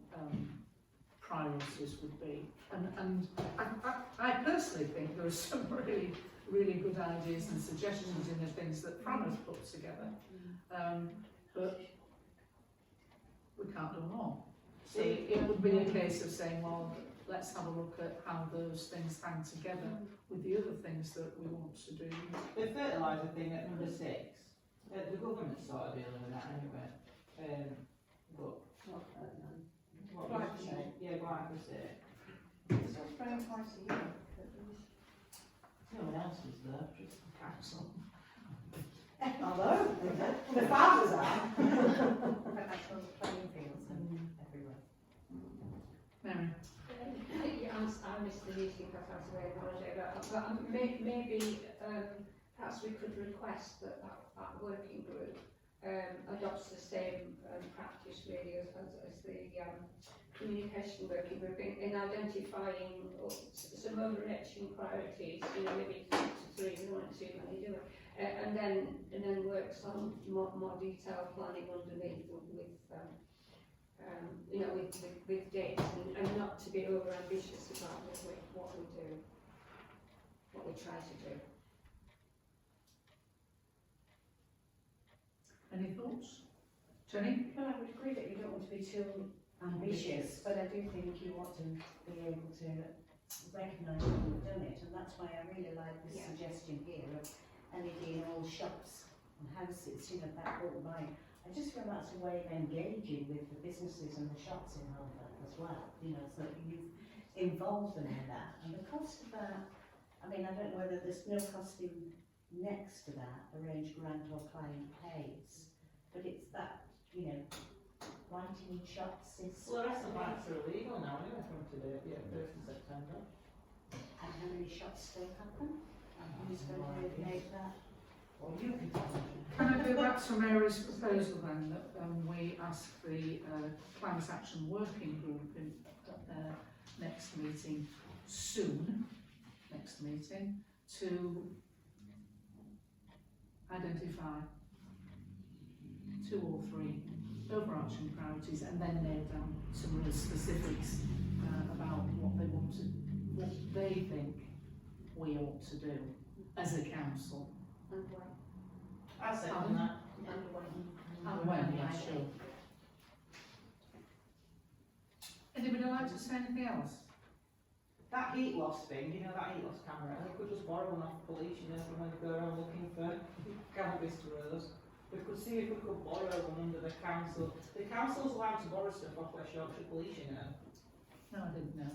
priorities would be. And I personally think there are some really good ideas and suggestions in the things that Fran has put together, but we can't do them all. So it would be a case of saying, well, let's have a look at how those things hang together with the other things that we want to do. The fertiliser thing at number 6, the government's sort of dealing with that anyway. But what was it say? Yeah, glyphosate. It's all spraying twice a year. No one else was there, just the council. Hello, The farmers are. But that's on the playing fields and everywhere. Mary? I missed the meeting because I was away on holiday, but maybe perhaps we could request that working group adopts the same practice really as the communication working group in identifying some overarching priorities, maybe 2 to 3, we don't want too many, do it, and then works on more detailed planning underneath with dates and not to be over ambitious about what we do, what we try to do. Any thoughts? Jenny? Well, I would agree that you don't want to be too ambitious, but I do think you want to be able to recognise that you've done it, and that's why I really like this suggestion here of LED in all shops and houses, that whole line. I just feel that's a way of engaging with the businesses and the shops in Halifax as well, so you've involved them in that. And the cost of that, I don't know whether there's no costing next to that, arrange grant or client pays, but it's that, lighting in shops is... Fluorescent lights are illegal now anyway from today, 1st of September. And how many shops still have them? Who's going to make that? Or you can tell me. Can I go back to Mary's proposal then, that we ask the Plans Action Working Group in next meeting, to identify 2 or 3 overarching priorities and then nail down some real specifics about what they think we ought to do as a council. And when. I said that. And when, yeah, sure. Anybody like to say anything else? That heat loss thing, that heat loss camera, we could just borrow one off the police, from when they go around looking for cannabis grows. We could see if we could borrow one under the council. The council's allowed to borrow stuff off West Yorkshire Police, No, I didn't know.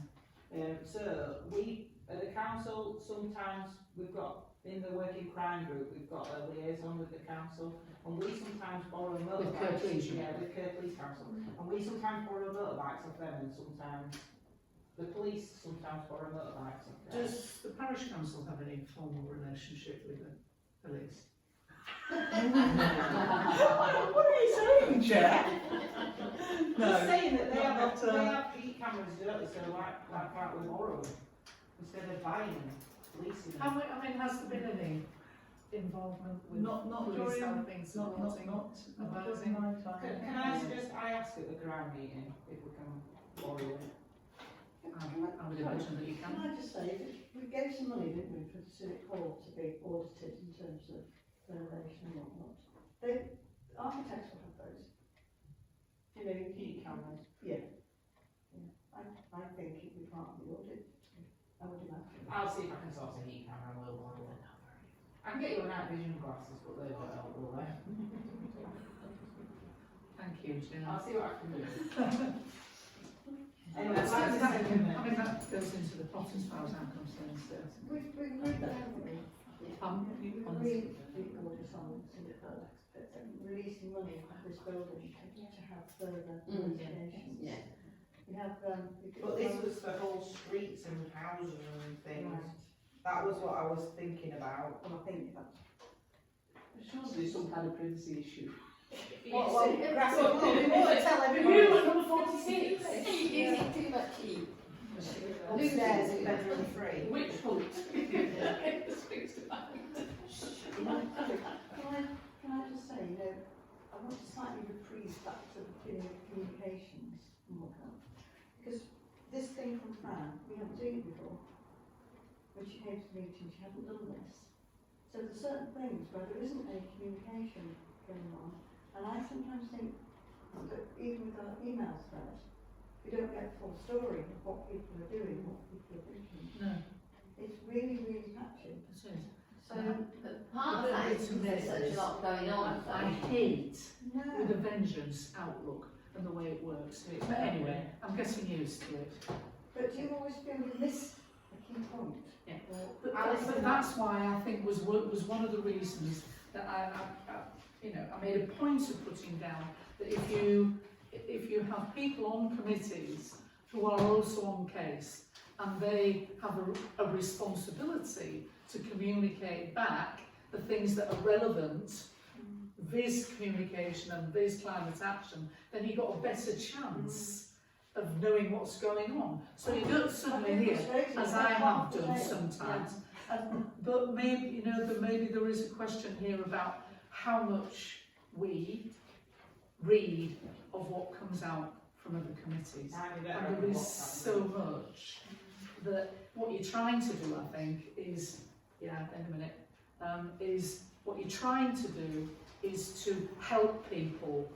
So we, at the council, sometimes we've got, in the working crime group, we've got a liaison with the council, and we sometimes borrow motorbikes. With Kirklees, with Kirklees Council. And we sometimes borrow motorbikes off them, and sometimes the police sometimes borrow motorbikes off them. Does the parish council have any formal relationship with the police? What are you saying, Jack? I'm saying that they have heat cameras, don't they? So why can't we borrow them instead of buying them, leasing them? Has there been any involvement with Not police during, helping, supporting, not opposing? during my time. Can I suggest I ask at the ground meeting if we can borrow it? I would imagine that you Can can. I just say, that we gave some money, didn't we, for the Civic Hall to be audited in terms of renovation and whatnot. Architects will have those. Heat cameras. Yeah. I think it would be part of the audit, I would imagine. I'll see if I can source a heat camera and we'll borrow it. I can get you night vision glasses, but they won't help, will they? Thank you, Jim. I'll see what I can do. Anyway, That that goes into the plot as far as I'm concerned, so. We've agreed that, haven't we? We've agreed the audit on Civic Hall, releasing money from this building to have further investigations. Yeah. We have, But this was for whole streets and houses and things. Right. That was what I was thinking about. Well, I think that's Surely there's some kind of privacy issue. Well, grass Well, and we lawn. want to tell Who everybody. at number 46? Is it too much heat? Upstairs in bedroom 3. Which hunt? Speaks to that. Can I just say, I want to slightly reprise back to the beginning of communications and whatnot. Because this thing from Fran, we haven't seen it before. When she came to the meeting, she hadn't done this. So there's certain things where there isn't any communication going on. And I sometimes think that even with our email thread, we don't get the full story of what people are doing, what people are thinking. No, It's really, really patchy. it is. So, but part of that is because there's such a lot going on. I hate No. with a vengeance outlook and the way it works. But anyway, I'm getting used to it. But do you always feel you missed a key point? Yeah. Or- But that's why I think was one of the reasons that I made a point of putting down that if you have people on committees who are also on case and they have a responsibility to communicate back the things that are relevant, this communication and this climate action, then you've got a better chance of knowing what's going on. So you don't suddenly hear, as I have done sometimes, but maybe, you know, that maybe there is a question here about how much we read of what comes out from other committees. And there is so much that what you're trying to do, I think, is, yeah, in a minute, is what you're trying to do is to help people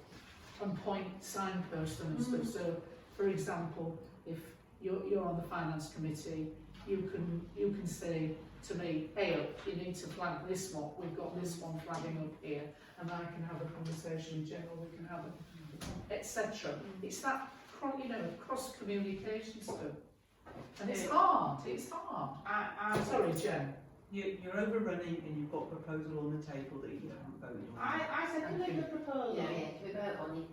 and signpost them and stuff. So, for example, if you're on the finance committee, you can say to me, hey, you need to flag this one. We've got this one flagging up here, and I can have a conversation in general. We can have etc. It's that cross communication stuff, and it's hard. It's hard. I'm sorry, Jen. You're overrunning, and you've got a proposal on the table that you haven't voted on. I seconded the proposal. Yeah, we vote on it.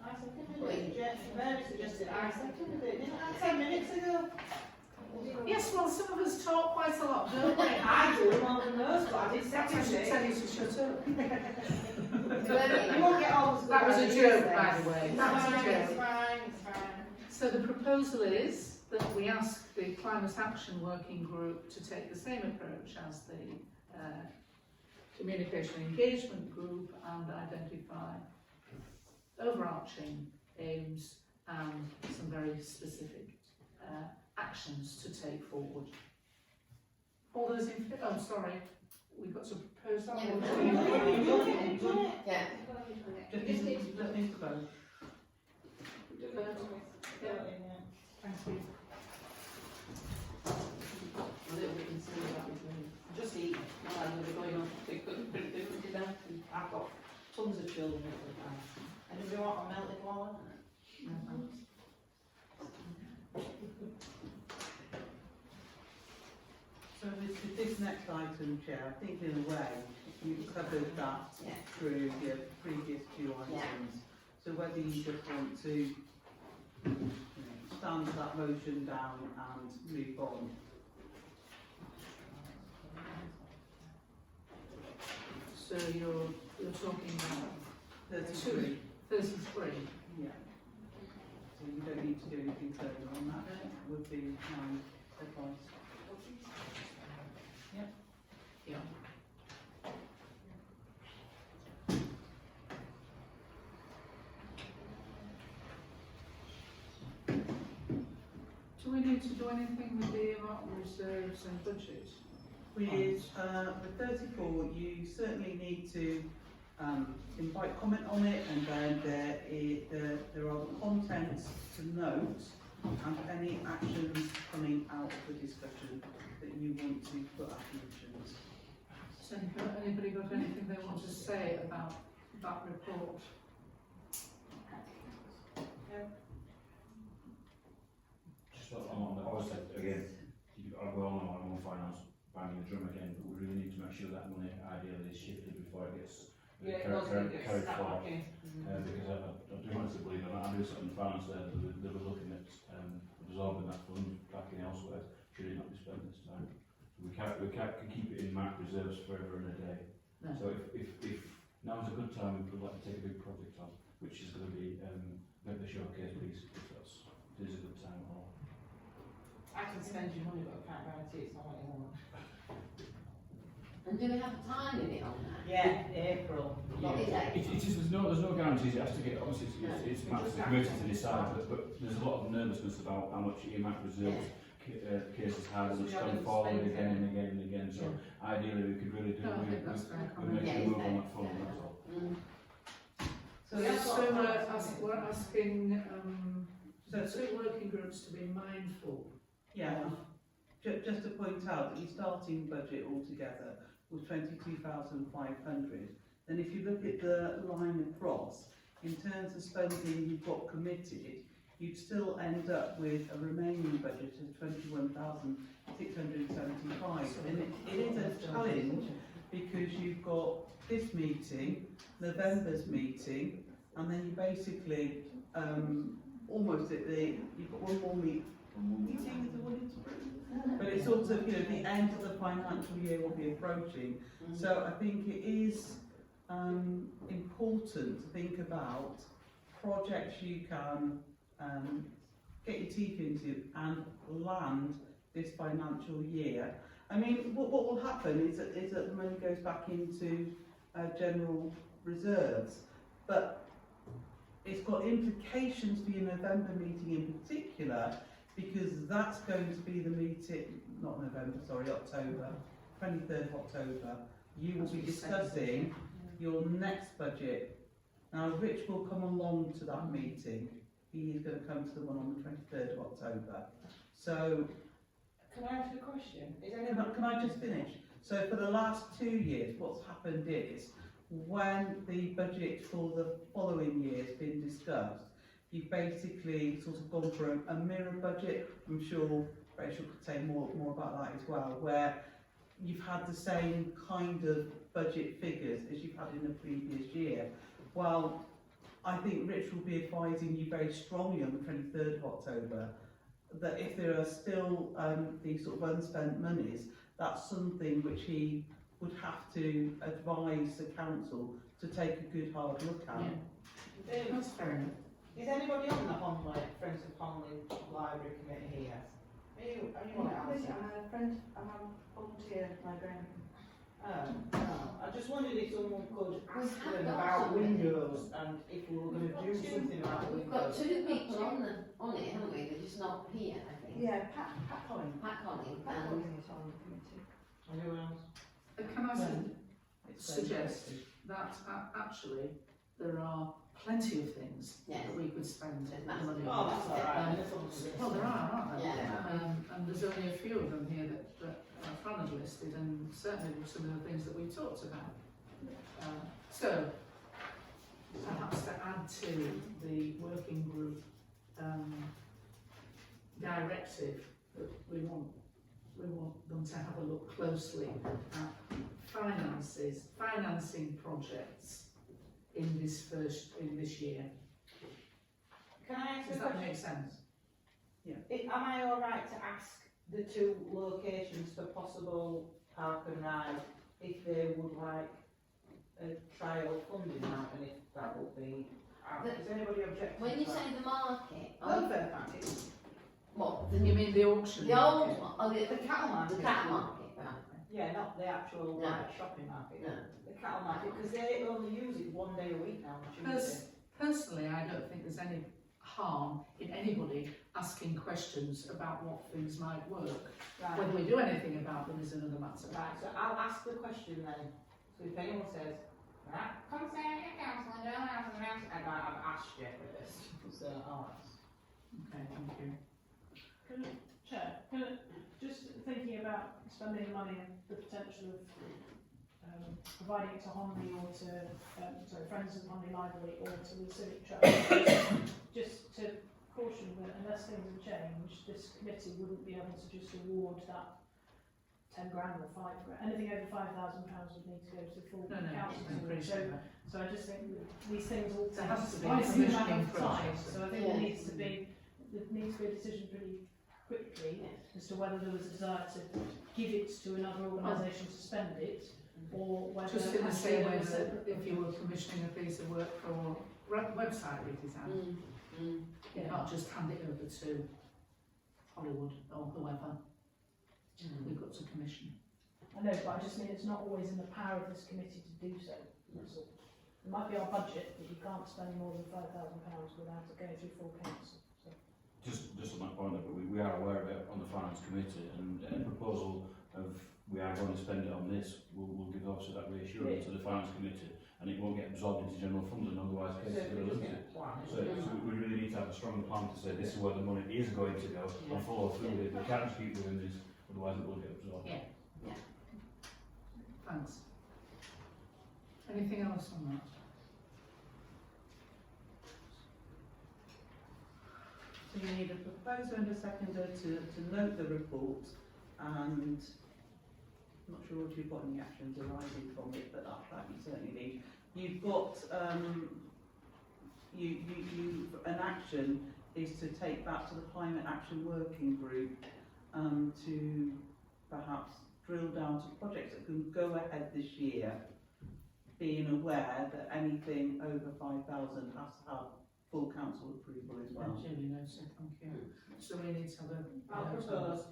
I seconded it. Mary suggested I seconded it. Didn't I 10 minutes ago? Yes, well, some of us talk quite a lot, don't we? I do more than most, but I did second I should it. tell you to shut up. You won't get all the That was a joke, by the way. It's That was a fine, it's joke. fine, it's fine. So the proposal is that we ask the Climate Action Working Group to take the same approach as the Communication Engagement Group and identify overarching aims and some very specific actions to take forward. All those in favour? Oh, sorry, we've got to propose that. Yeah, one. Yeah. Just need to vote. Thank you. A little bit concerned about this move. Just eat, while they were going on, they couldn't do that, and I've got tons of children at the house. And do you want a melted one? No, thanks. So with this next item, Chair, I think in a way you've covered that Yeah. through the previous two items. So whether you just want to stand that motion down and move on. So you're talking about 33. 33. Yeah. So you don't need to do anything further on that. That would be my advice. Yeah. Do we need to do anything with the earmark reserves and budget? With 34, you certainly need to invite comment on it, and then there are the contents to note and any actions coming out of the discussion that you want to put up mentions. So anybody got anything they want to say about that report? Just on the obviously, again, I go on finance, banging the drum again, but we really need to make sure that money ideally is shifted before it gets carried forward. Because I do honestly believe, and I do something in finance there, they were looking at absorbing that fund back in elsewhere, should it not be spent this time. We can keep it in marked reserves forever and a day. No. So if now is a good time, we would like to take a big project on, which is going to be make the showcase piece, if it is a good time at all. I can spend your money, but I can't guarantee it's not what you want. And do we have a time limit on that? Yeah, April. What is that? It is, there's no guarantees, it has to get, obviously it's Matt's committee to decide, but there's a lot of nervousness about how much earmark reserves cases have, and it's gone forward again and again and again, so ideally we could really do No, I think we that's very make Yeah, a move on it's that fund, that's all. So we're asking the two working groups to be mindful. Yeah. Just to point out that your starting budget altogether was 22,500. Then if you look at the line across, in terms of spending you've got committed, you'd still end up with a remaining budget of 21,675. And it is a challenge because you've got this meeting, November's meeting, and then you basically almost you've got one more one more meeting, is there one to bring? But it's sort of, you know, the end of the financial year will be approaching. So I think it is important to think about projects you can get your teeth into and land this financial year. I mean, what will happen is that the money goes back into general reserves, but it's got implications for your November meeting in particular, because that's going to be the meeting, not November, sorry, October, 23rd of October. You will be discussing your next budget. Now, Rich will come along to that meeting. He is going to come to the one on the 23rd of October. So, Can I ask a question? can I just finish? So for the last 2 years, what's happened is, when the budget for the following year has been discussed, you've basically sort of gone for a mirror budget. I'm sure Rachel could say more about that as well, where you've had the same kind of budget figures as you've had in the previous year. Well, I think Rich will be advising you very strongly on the 23rd of October that if there are still these sort of unspent monies, that's something which he would have to advise the council to take a good hard look at. That's fair enough. Is anybody on the Honley, Friends of Honley Library Committee here? Are you on it, Alison? I'm a friend, I'm a volunteer librarian. I just wondered if someone could ask have them got about somebody. windows and if we were going to do something about We've got windows. 2 people on it, haven't we? They're just not here, I think. Yeah, Pat Collins. Pat Conning Pat and Collins is on the committee. And who else? Can I It's suggest that actually there are plenty of things Yes. that we could spend There's the money Oh, on. that's all right. That's all right. Well, there are, aren't there? Yeah. And there's only a few of them here that Fran had listed, and certainly some of the things that we talked about. So, perhaps to add to the working group directive, that we want them to have a look closely at financing projects in this year. Can I ask Does a that question? make sense? Am I alright to ask the 2 locations for possible park and ride if they would like a trial funding out, and if that would be out? Is anybody objecting when you to that? say the market, Welfare package. what? You mean the auction? The old market? one? Oh, the cattle market. The cattle market, right. Yeah, not the actual No. like, shopping market. No. The cattle market, because they only use it 1 day a week now on Tuesday. Personally, I don't think there's any harm in anybody asking questions about what things might work. Right. Whether we do anything about them is another matter. Right, so I'll ask the question then. So if anyone says, right, come say it, councillor, don't answer the answer, and I've asked you for this. So I'll ask. Okay, thank you. Chair, just thinking about spending money and the potential of providing it to Honley or to, Friends of Honley Library or to the Civic Trust, just to caution that unless things have changed, this committee wouldn't be able to just award that 10 grand or 5 grand. Anything over £5,000 would need to go to the full No, I council. appreciate that. So I just think that these things all There has to be a I see them commissioning over time, process. so I think Yeah. there needs to be a decision pretty quickly as to whether there was a desire to give it to another organisation to spend it, or whether Just in the actually same there way was that separate- if you were commissioning a piece of work for website redesign, you can't just hand it over to Hollywood or whoever. We've got to commission. I know, but I just mean it's not always in the power of this committee to do so. That's all. It might be our budget, but you can't spend more than £5,000 without it going through full council. So. Just on that point, but we are aware of it on the finance committee, and a proposal of we are going to spend it on this will give obviously that reassurance to the finance committee, and it won't get absorbed into general funds, and otherwise So cases if are we just limited. get a plan, So we really need to have a strong plan to say this is where the money is going to go Yeah. and follow through with it. We can't just keep doing this, otherwise it will get absorbed. Yeah. Thanks. Anything else on that? So you need a proposer and a seconder to note the report, and I'm not sure if you've got any actions arising from it, but that you certainly need. You've got, an action is to take back to the Climate Action Working Group to perhaps drill down to projects that can go ahead this year, being aware that anything over 5,000 has to have full council approval as well. Julie knows it, thank you. So we need to have a. I'll propose.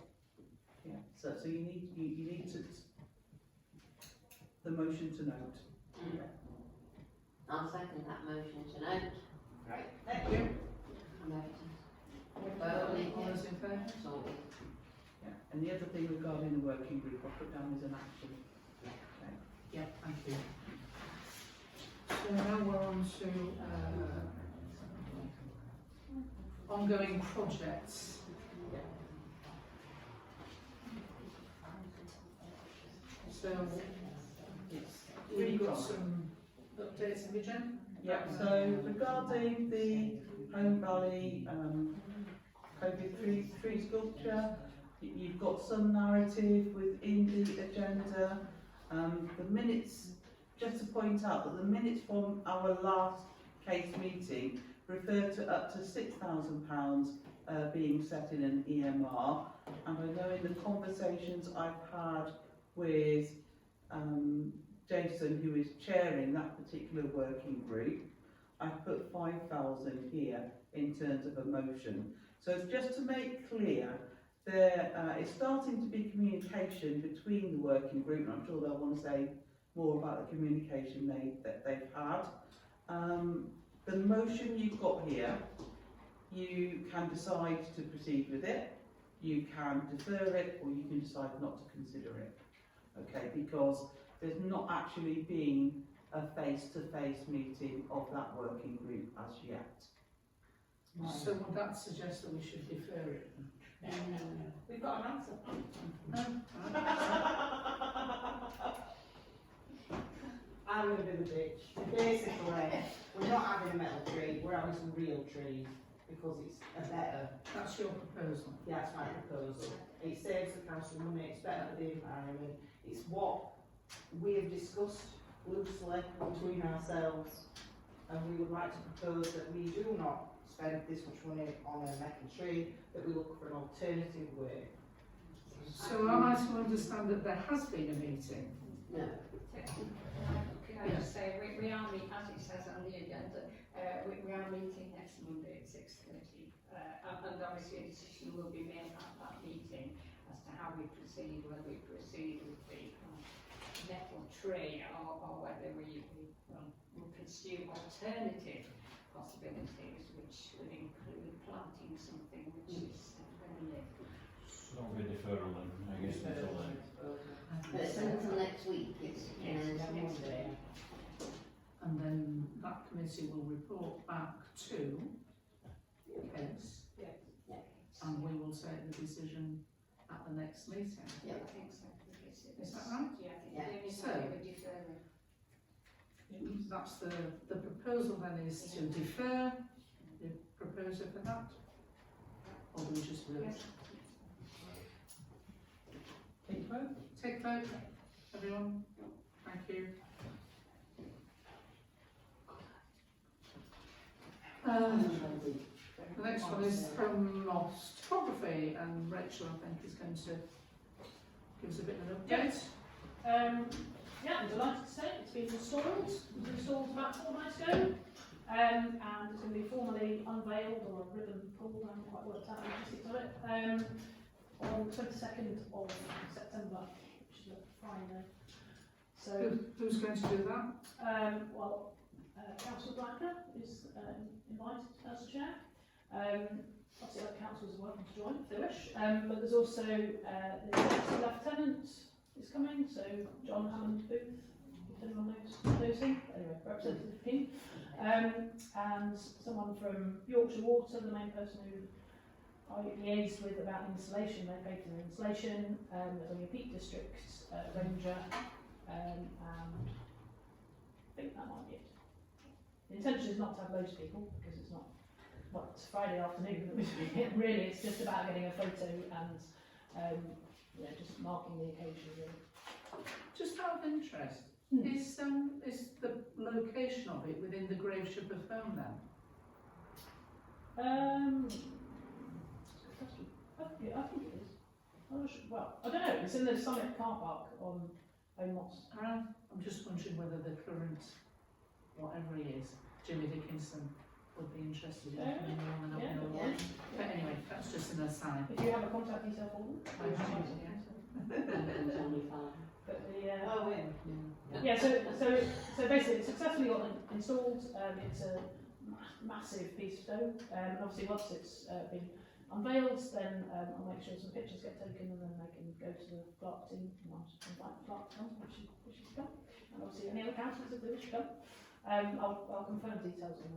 Yeah, so you need to, the motion to note. I'll second that motion to note. Right. Thank you. All those in favour? Sorted. Yeah, and the other thing regarding the working group, I put down as an action. Okay. Yeah, thank you. So now we're on to ongoing projects. So we've got some updates, have you, Jen? Yeah, so regarding the Home Valley COVID tree sculpture, you've got some narrative within the agenda. The minutes, just to point out that the minutes from our last case meeting refer to up to £6,000 being set in an EMR, and I know in the conversations I've had with Jason, who is chairing that particular working group, I've put 5,000 here in terms of a motion. So just to make clear, there is starting to be communication between the working group, and I'm sure they'll want to say more about the communication that they've had. The motion you've got here, you can decide to proceed with it, you can defer it, or you can decide not to consider it. Okay, because there's not actually been a face-to-face meeting of that working group as yet. So would that suggest that we should defer it? We've got an answer. I'm going to be the bitch. Basically, we're not having a metal tree, we're having some real trees because it's a better. That's your proposal. Yeah, that's my proposal. It saves the council money, it's better for the environment. It's what we have discussed loosely between ourselves, and we would like to propose that we do not spend this much money on a metal tree, that we look for an alternative way. So am I to understand that there has been a meeting? No. Can I just say, we are meeting, as it says on the agenda, we are meeting next Monday at 6:30. And obviously a decision will be made at that meeting as to how we proceed, whether we proceed with the metal tree or whether we pursue alternative possibilities, which would include planting something which is permanent. So that'll be a deferral then, I guess, until then. But it's until next week, it's Monday. And then that committee will report back to us, and we will take the decision at the next meeting. Yeah. I think so. Is that right? Yeah, I think Yeah. the only time we would defer it. That's the proposal then is to defer. The proposer for that? Or do we just vote? Yes. Take vote. Take vote, everyone. Thank you. The next one is from Moss Topography, and Rachel, I think, is going to give us a bit of an update. Yeah, I'm delighted to say it's been installed. It was installed about 4 nights ago, and it's going to be formally unveiled, or a ribbon pulled, I haven't quite worked out the logistics of it, on the 22nd of September, which is a Friday. So, Who's going to do that? Councillor Blacker is invited as chair. Obviously other councillors are welcome to join if they wish, but there's also the Lieutenant is coming, so John Hammond Booth, if anyone knows him, anyway, Representative King, and someone from Yorkshire Water, the main person who I liaised with about installation. They paid for the installation. There's only a Peak District ranger, and I think that might be it. The intention is not to have loads of people, because it's not, well, it's Friday afternoon, really, it's just about getting a photo and just marking the occasion, really. Just out of interest, is the location of it within the Graveship of Home then? I think it is. I'm not sure. Well, I don't know. It's in the Summit car park on Omos. I'm just wondering whether the current, whatever he is, Jimmy Dickinson, would be interested in coming along and having a Yeah. look. But anyway, that's just an aside. If you have a contact detail for them. I do, yeah. But the, Oh, in. yeah, so basically it successfully got installed. It's a massive piece of stone. And obviously once it's been unveiled, then I'll make sure some pictures get taken and then they can go to the Clark team. And I'll invite Clark to come, which is come. And obviously any other councillors if they wish to come. I'll confirm details in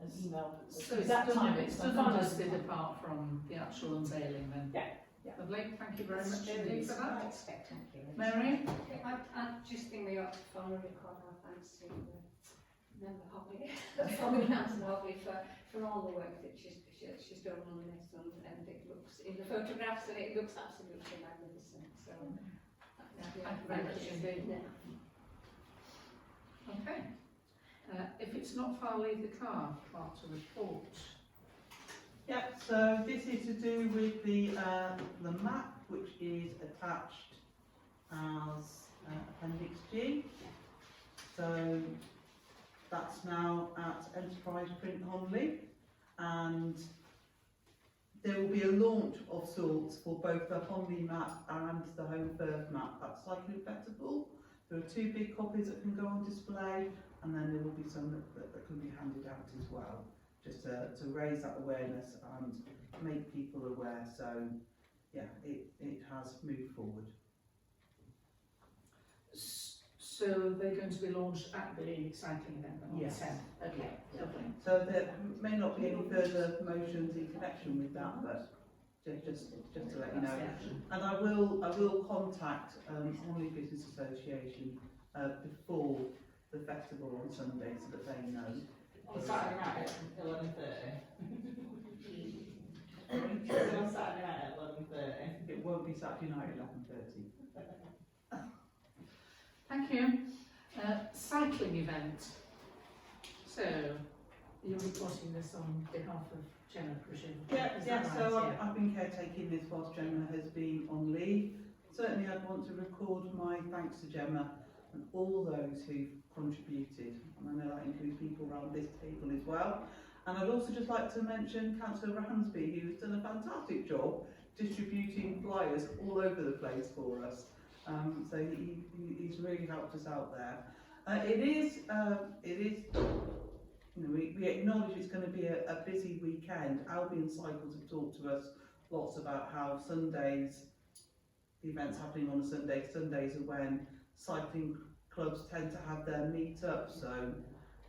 an email. So it's Exact done, time, it's the done final and dusted time. apart from the actual unveiling then? Yeah. Lovely, thank you very much indeed for that. Quite spectacular. Mary? I just think we ought to formally record our thanks to Member Holly, Holly Nancy Holly for all the work that she's done on this, and it looks, in the photographs, and it looks absolutely magnificent, so. Thank you very much indeed. Okay. If it's not far, leave the car, Clark to report. Yep, so this is to do with the map, which is attached as Appendix G. So that's now at Enterprise Print Honley, and there will be a launch of sorts for both the Honley map and the Home Firth map. That's cycling festival. There are 2 big copies that can go on display, and then there will be some that can be handed out as well, just to raise that awareness and make people aware. So yeah, it has moved forward. So they're going to be launched at the cycling event on Yes. the 10th? Okay, lovely. So there may not be any further motions in connection with that, but just to let you know. And I will contact Honley Business Association before the festival on Sunday so that they know. On Saturday night at 11:30. On Saturday night at 11:30. It won't be Saturday night at 11:30. Thank you. Cycling event. So, you're reporting this on behalf of Gemma, presumably? Yeah, Is yeah, that so right? I've been caretaking this whilst Gemma has been on leave. Certainly I'd want to record my thanks to Gemma and all those who've contributed, and I know that includes people around this table as well. And I'd also just like to mention Councillor Ransby, who's done a fantastic job distributing flyers all over the place for us. So he's really helped us out there. It is, you know, we acknowledge it's going to be a busy weekend. Albion Cycles have talked to us lots about how Sundays, the events happening on a Sunday, Sundays are when cycling clubs tend to have their meet-ups, so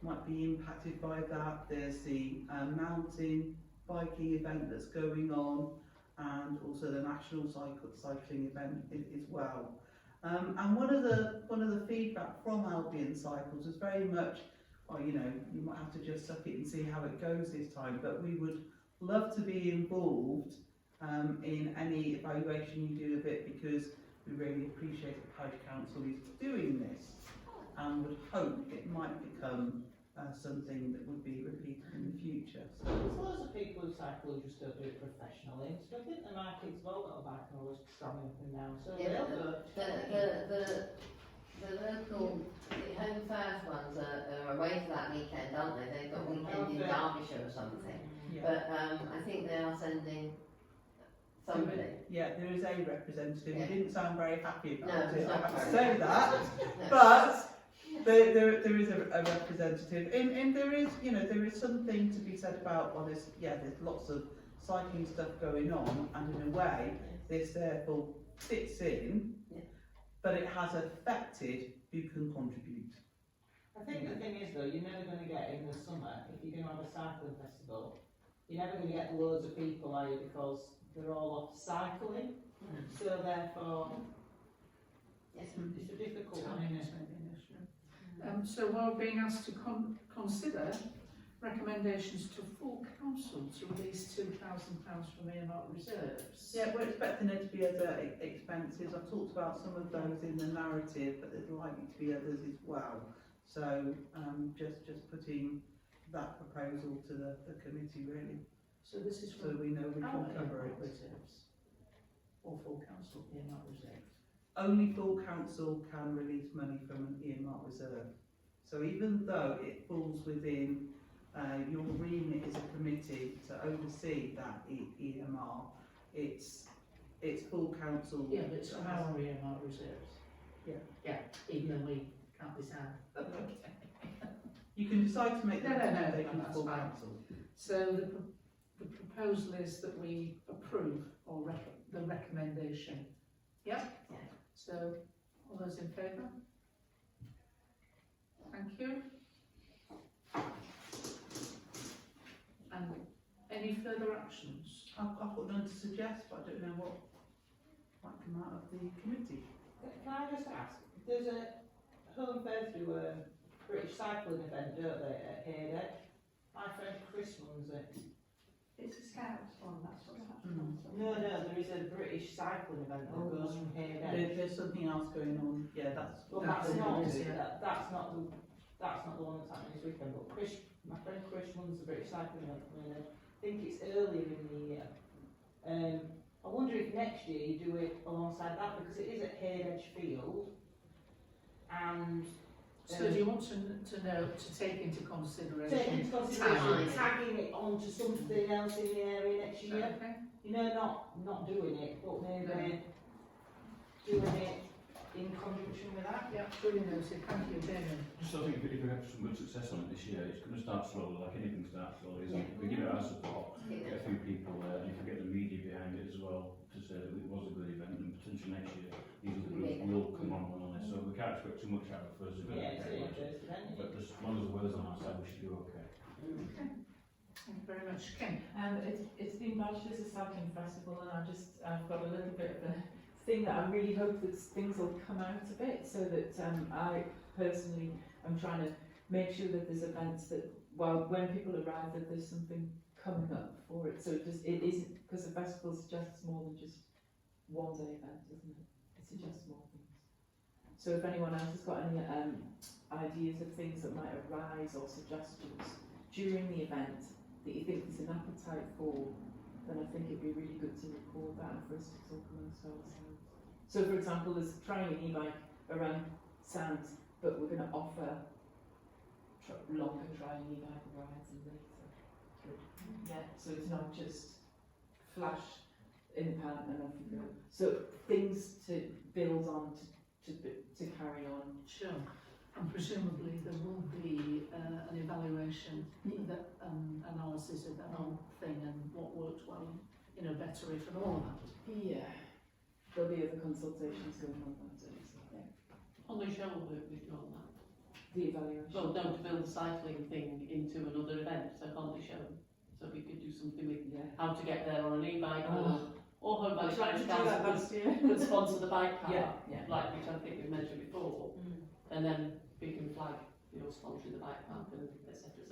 might be impacted by that. There's the mountain biking event that's going on, and also the national cycling event as well. And one of the feedback from Albion Cycles was very much, well, you know, you might have to just suck it and see how it goes this time, but we would love to be involved in any evaluation you do of it, because we really appreciate that Parish Council is doing this, and would hope it might become something that would be repeated in the future. So, There's loads of people who cycle who just don't do it professionally. So I think the markets have all got a bike and always storming up and down. So Yeah, they'll go. the local, the Home Firth ones are away for that weekend, aren't they? They've got weekend in Derbyshire or something. yeah. But I think they are sending somebody. Yeah, there is a representative. Yeah. He didn't sound very happy about No, it, it's I not have to very say happy. that. But there is a representative, and there is, you know, there is something to be said about, well, there's lots of cycling stuff going on, and in a way, this therefore fits in, Yeah. but it has affected who can contribute. I think the thing is though, you're never going to get in the summer, if you're going to have a cycling festival, you're never going to get loads of people, are you, because they're all off cycling. So therefore, Yes. it's a difficult one, Timing isn't is it? maybe an issue. So we're being asked to consider recommendations to full council to release £2,000 from earmarked reserves. Yeah, we're expecting there to be other expenses. I've talked about some of those in the narrative, but there's likely to be others as well. So just putting that proposal to the committee, really. So this is so from we know we our can cover earmark it. reserves, or full council earmark reserves. Only full council can release money from an earmark reserve. So even though it falls within your remit as a committee to oversee that earmark, it's full council. Yeah, but it's from our earmark reserves. Yeah. Yeah, even though we can't decide. You can decide to make the No, recommendation to that's full fine. council. So the proposal is that we approve or the recommendation. Yep? Yeah. So, all those in favour? Thank you. And any further actions? I've got none to suggest, but I don't know what might come out of the committee. Can I just ask, there's a Home Fair through a British cycling event, don't they, at Hayden? My friend Chris runs it. It's a Scouts one, that's what's Mm. happening. No, there is a British cycling event that goes from Hayden. There's something else going on. Yeah, that's. Well, that's all not, it is. that's not the one that's happening this weekend, but Chris, my friend Chris runs the British cycling event, and I think it's earlier in the year. I wonder if next year you do it alongside that, because it is at Hayedge Field, and So do you want to know, to take into consideration? take into consideration Timeline. tagging it onto something else in the area next year? Okay. You know, not doing it, but maybe doing it in conjunction with that. Yeah, fully noted, thank you, Damon. Just I think if we have some good success on it this year, it's going to start slowly, like anything starts slowly, isn't it? If we give it our support, get a few people there, and if we get the media behind it as well, to say that it was a good event, and potentially next year, these other groups will come on it, so we can't expect too much out of the first event. Yeah, it's a first event. But just as long as the weather's on our side, we should do okay. Thank you very much, Ken. It's been badged as a cycling festival, and I've got a little bit of a thing that I really hope that things will come out of it, so that I personally am trying to make sure that there's events that, well, when people arrive, that there's something coming up for it. So it isn't, because the festival suggests more than just one day event, isn't it? It suggests more things. So if anyone else has got any ideas of things that might arise or suggestions during the event that you think there's an appetite for, then I think it'd be really good to record that and for us to talk amongst ourselves. So for example, there's trying an e-bike around Sands, but we're going to offer longer trying e-bike rides and later. Yeah, so it's not just flash in the pan and off you go. So things to build on, to carry on. Sure. And presumably there will be an evaluation, that analysis of the whole thing and what worked well, better if and all of that. Yeah. There'll be other consultations going on that day, so yeah. On the show will we do all that? The evaluation. Well, don't build the cycling thing into another event, so on the show. So we could do something with how to get there on an e-bike or Home I Bike tried to do Council that last year. could sponsor the bike path, Yeah. like which I think we mentioned before, and then we can flag, sponsoring the bike path and et cetera,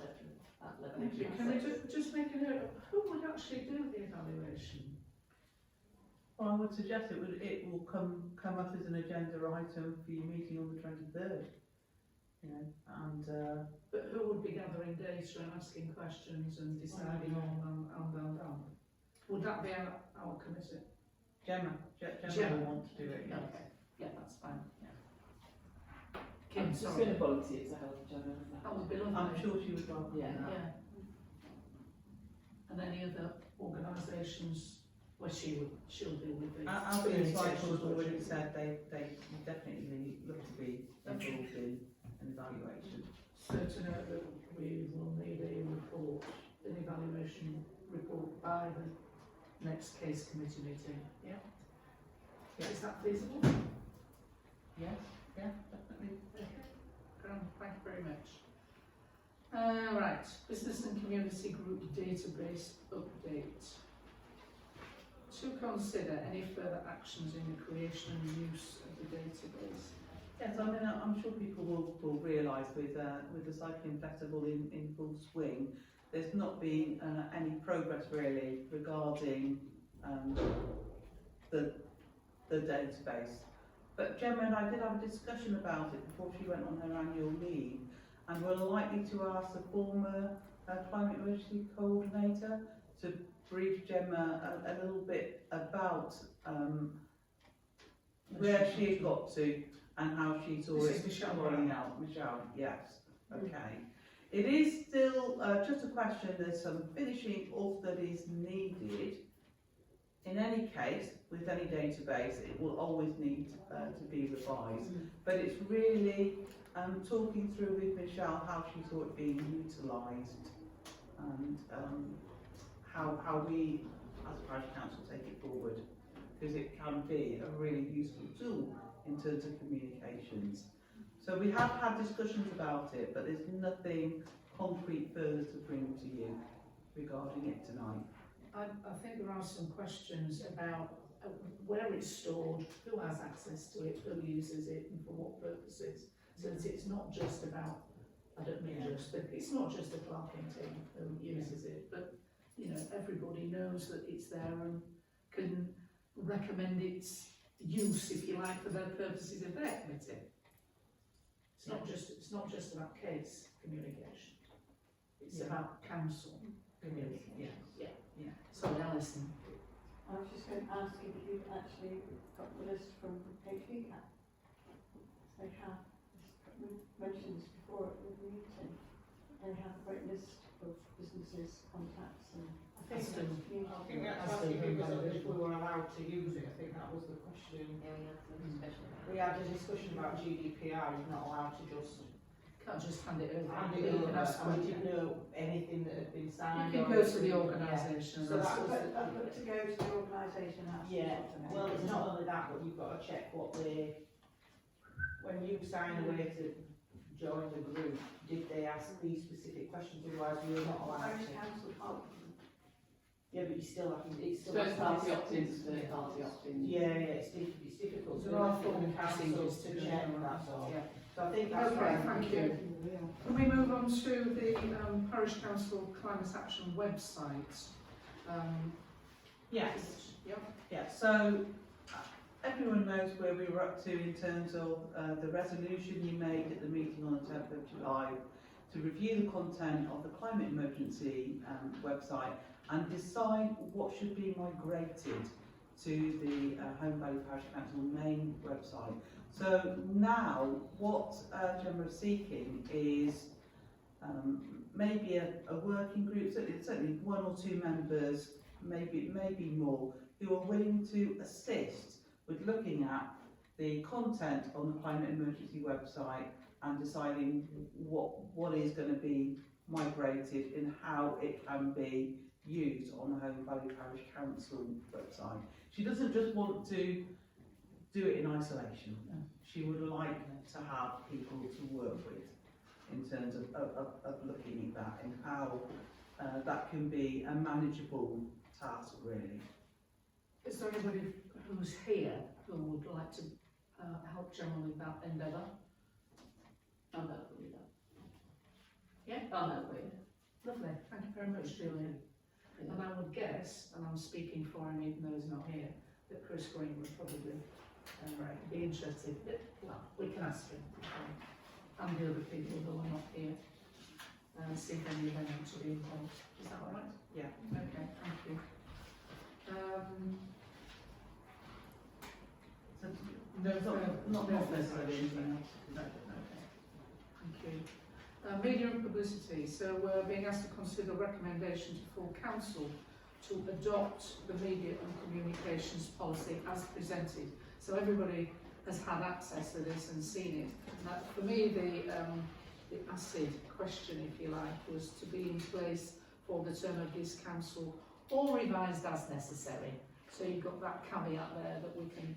at level. Thank you. Can we just make a note, who would actually do the evaluation? Well, I would suggest it will come up as an agenda item for your meeting on the 23rd. And But who would be gathering data and asking questions and deciding on and? Would that be our committee? Gemma will want to do it. Yes. Okay, yeah, that's fine, yeah. I'm Kim, just sorry. going to volunteer to help Gemma. That would be lovely. I'm sure she would welcome Yeah. that. Yeah. And any other organisations, well, she'll deal with the. Albion Cycles already said they definitely look to be involved in an evaluation. So to know that we will need a report, an evaluation report by the next case committee meeting, yeah? Is that feasible? Yes, yeah, definitely. Okay, grand, thank you very much. Right, business and community group database update. To consider any further actions in the creation and use of the database. Yes, I mean, I'm sure people will realise with the cycling festival in full swing, there's not been any progress really regarding the database. But Gemma and I did have a discussion about it before she went on her annual leave, and we're likely to ask the former climate emergency coordinator to brief Gemma a little bit about where she had got to and how she saw This it is Michelle rolling out. Michelle, yes, okay. It is still just a question, there's some finishing off that is needed. In any case, with any database, it will always need to be revised. But it's really talking through with Michelle how she saw it being utilised and how we, as a parish council, take it forward. Because it can be a really useful tool in terms of communications. So we have had discussions about it, but there's nothing concrete further to bring to you regarding it tonight. I think there are some questions about where it's stored, who has access to it, who uses it and for what purposes. So that it's not just about, I don't mean just, but it's not just the clerking team who uses it, but you know, everybody knows that it's there and can recommend its use, if you like, for their purposes of their committee. It's not just about case communication. It's about council communication. Yeah. Sorry, Alison. I was just going to ask if you've actually got the list from HVCAP. They have, we mentioned this before at the meeting, they have a great list of businesses, contacts and I think that's asking if we were allowed to use it. I think that was the question. We had a discussion about GDPR, you're not allowed to just Can't just hand it over. hand it You over, can ask and we questions. didn't know anything that had been signed. You can or go to the anything. organisation. So that was- but to go to the organisation, that's Yeah, something. well, it's not only that, but you've got to check what they, when you sign away to join the group, did they ask these specific questions, otherwise you're not allowed Parish to. council can't. Yeah, but you still have to, it's still. Third party opt-ins, third party opt-ins. Yeah, it's difficult, so There are for the formal council procedures to to check, go. that's all. Yeah. So I think that's Okay, right. thank you. Can we move on to the Parish Council Climate Action website? Yes. Yep. Yeah, so everyone knows where we were up to in terms of the resolution you made at the meeting on the 10th of July to review the content of the climate emergency website and decide what should be migrated to the Home Valley Parish Council main website. So now what Gemma is seeking is maybe a working group, certainly one or two members, maybe more, who are willing to assist with looking at the content on the climate emergency website and deciding what is going to be migrated and how it can be used on the Home Valley Parish Council website. She doesn't just want to do it in isolation. She would like to have people to work with in terms of looking at that and how that can be a manageable task, really. Is there anybody who's here who would like to help Gemma with that endeavour? I'm not with that. Yeah? I'm not with it. Lovely, thank you very much, Julian. And I would guess, and I'm speaking for him even though he's not here, that Chris Green would probably be interested. But, well, we can ask him. And the other people who are not here. See if any of them want to be involved. Is that all right? Yeah. Okay, thank you. So, Not not necessarily anything else. No, okay. Thank you. Media and publicity. So we're being asked to consider recommendation to full council to adopt the media and communications policy as presented. So everybody has had access to this and seen it. For me, the acid question, if you like, was to be in place for the term of this council or revised as necessary. So you've got that caveat there that we can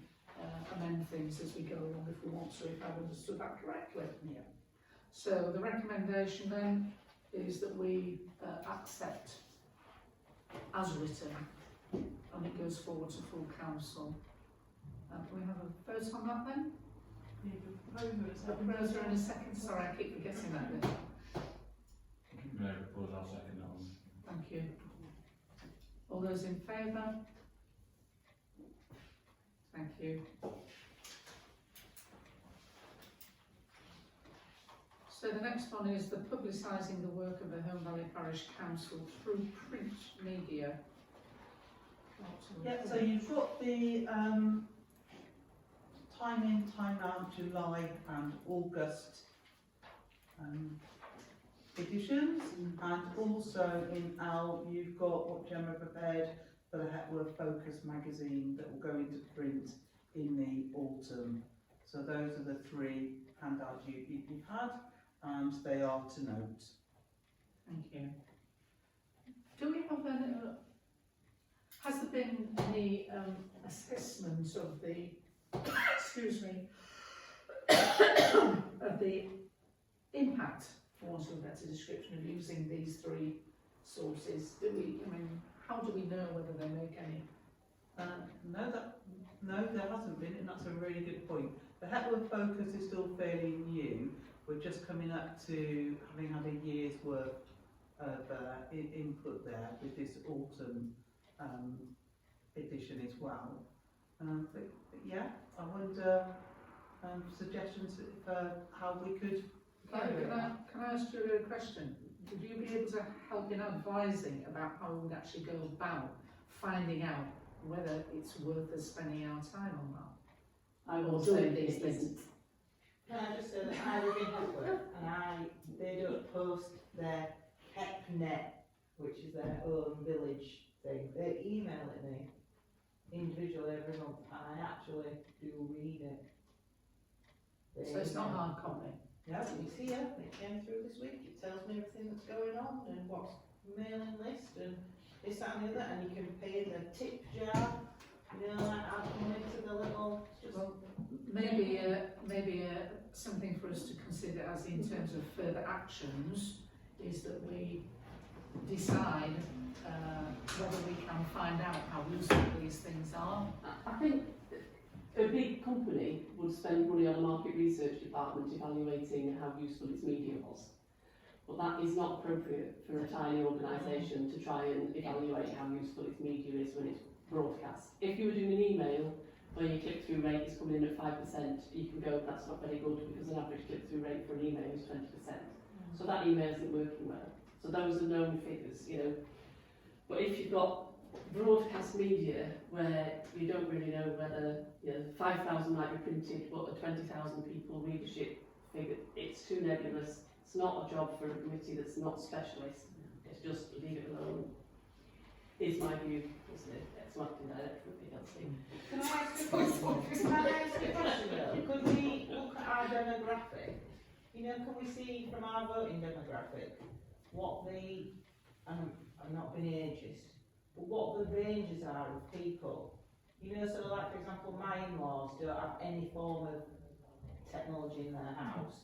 amend things as we go along if we want to, if I've understood that correctly. Yeah. So the recommendation then is that we accept as written and it goes forward to full council. Can we have a vote on that then? Rosa in a second, sorry I keep forgetting that bit. May I propose I'll second that one. Thank you. All those in favour? Thank you. So the next one is the publicising the work of the Home Valley Parish Council through print media. Yeah, so you've got the time in, time out, July and August editions, and also in L you've got what Gemma prepared for the Hepworth Focus magazine that will go into print in the autumn. So those are the three handouts you've had, and they are to note. Thank you. Do we have any, has there been any assessment of the, excuse me, of the impact, for want of a better description, of using these three sources? Do we, I mean, how do we know whether they make any? No, there hasn't been, and that's a really good point. The Hepworth Focus is still fairly new. We're just coming up to having had a year's worth of input there with this autumn edition as well. But yeah, I wonder suggestions for how we could carry that. Can I ask you a question? Would you be able to help in advising about how we would actually go about finding out whether it's worth us spending our time on that? I Or will doing say these it things? isn't. Can I just say that I live in Hepworth and they don't post their HepNet, which is their own village thing. They email it me individually every month, and I actually do read it. So it's not hard copy. No, it's here, it came through this week, it tells me everything that's going on and what's mailing list and this, that and the other, and you can pay in the tip jar, you know, like add money to the little, it's just, Well, maybe something for us to consider as in terms of further actions is that we decide whether we can find out how useful these things are. I think a big company would spend money on a market research department evaluating how useful its media was. But that is not appropriate for a tiny organisation to try and evaluate how useful its media is when it's broadcast. If you were doing an email where your click-through rate is coming in at 5%, you can go, that's not very good because an average click-through rate for an email is 20%. So that email isn't working well. So those are known figures, you know. But if you've got broadcast media where you don't really know whether, you know, 5,000 might be printed but a 20,000 people readership figure, it's too nebulous. It's not a job for a committee that's not specialist. It's just leave it alone. Is my view. It's marketing director for PLC. Can I ask a question though? Could we look at our demographic? You know, can we see from our voting demographic what the, I'm not being ageist, but what the ranges are of people? You know, so like for example, my in-laws don't have any form of technology in their house,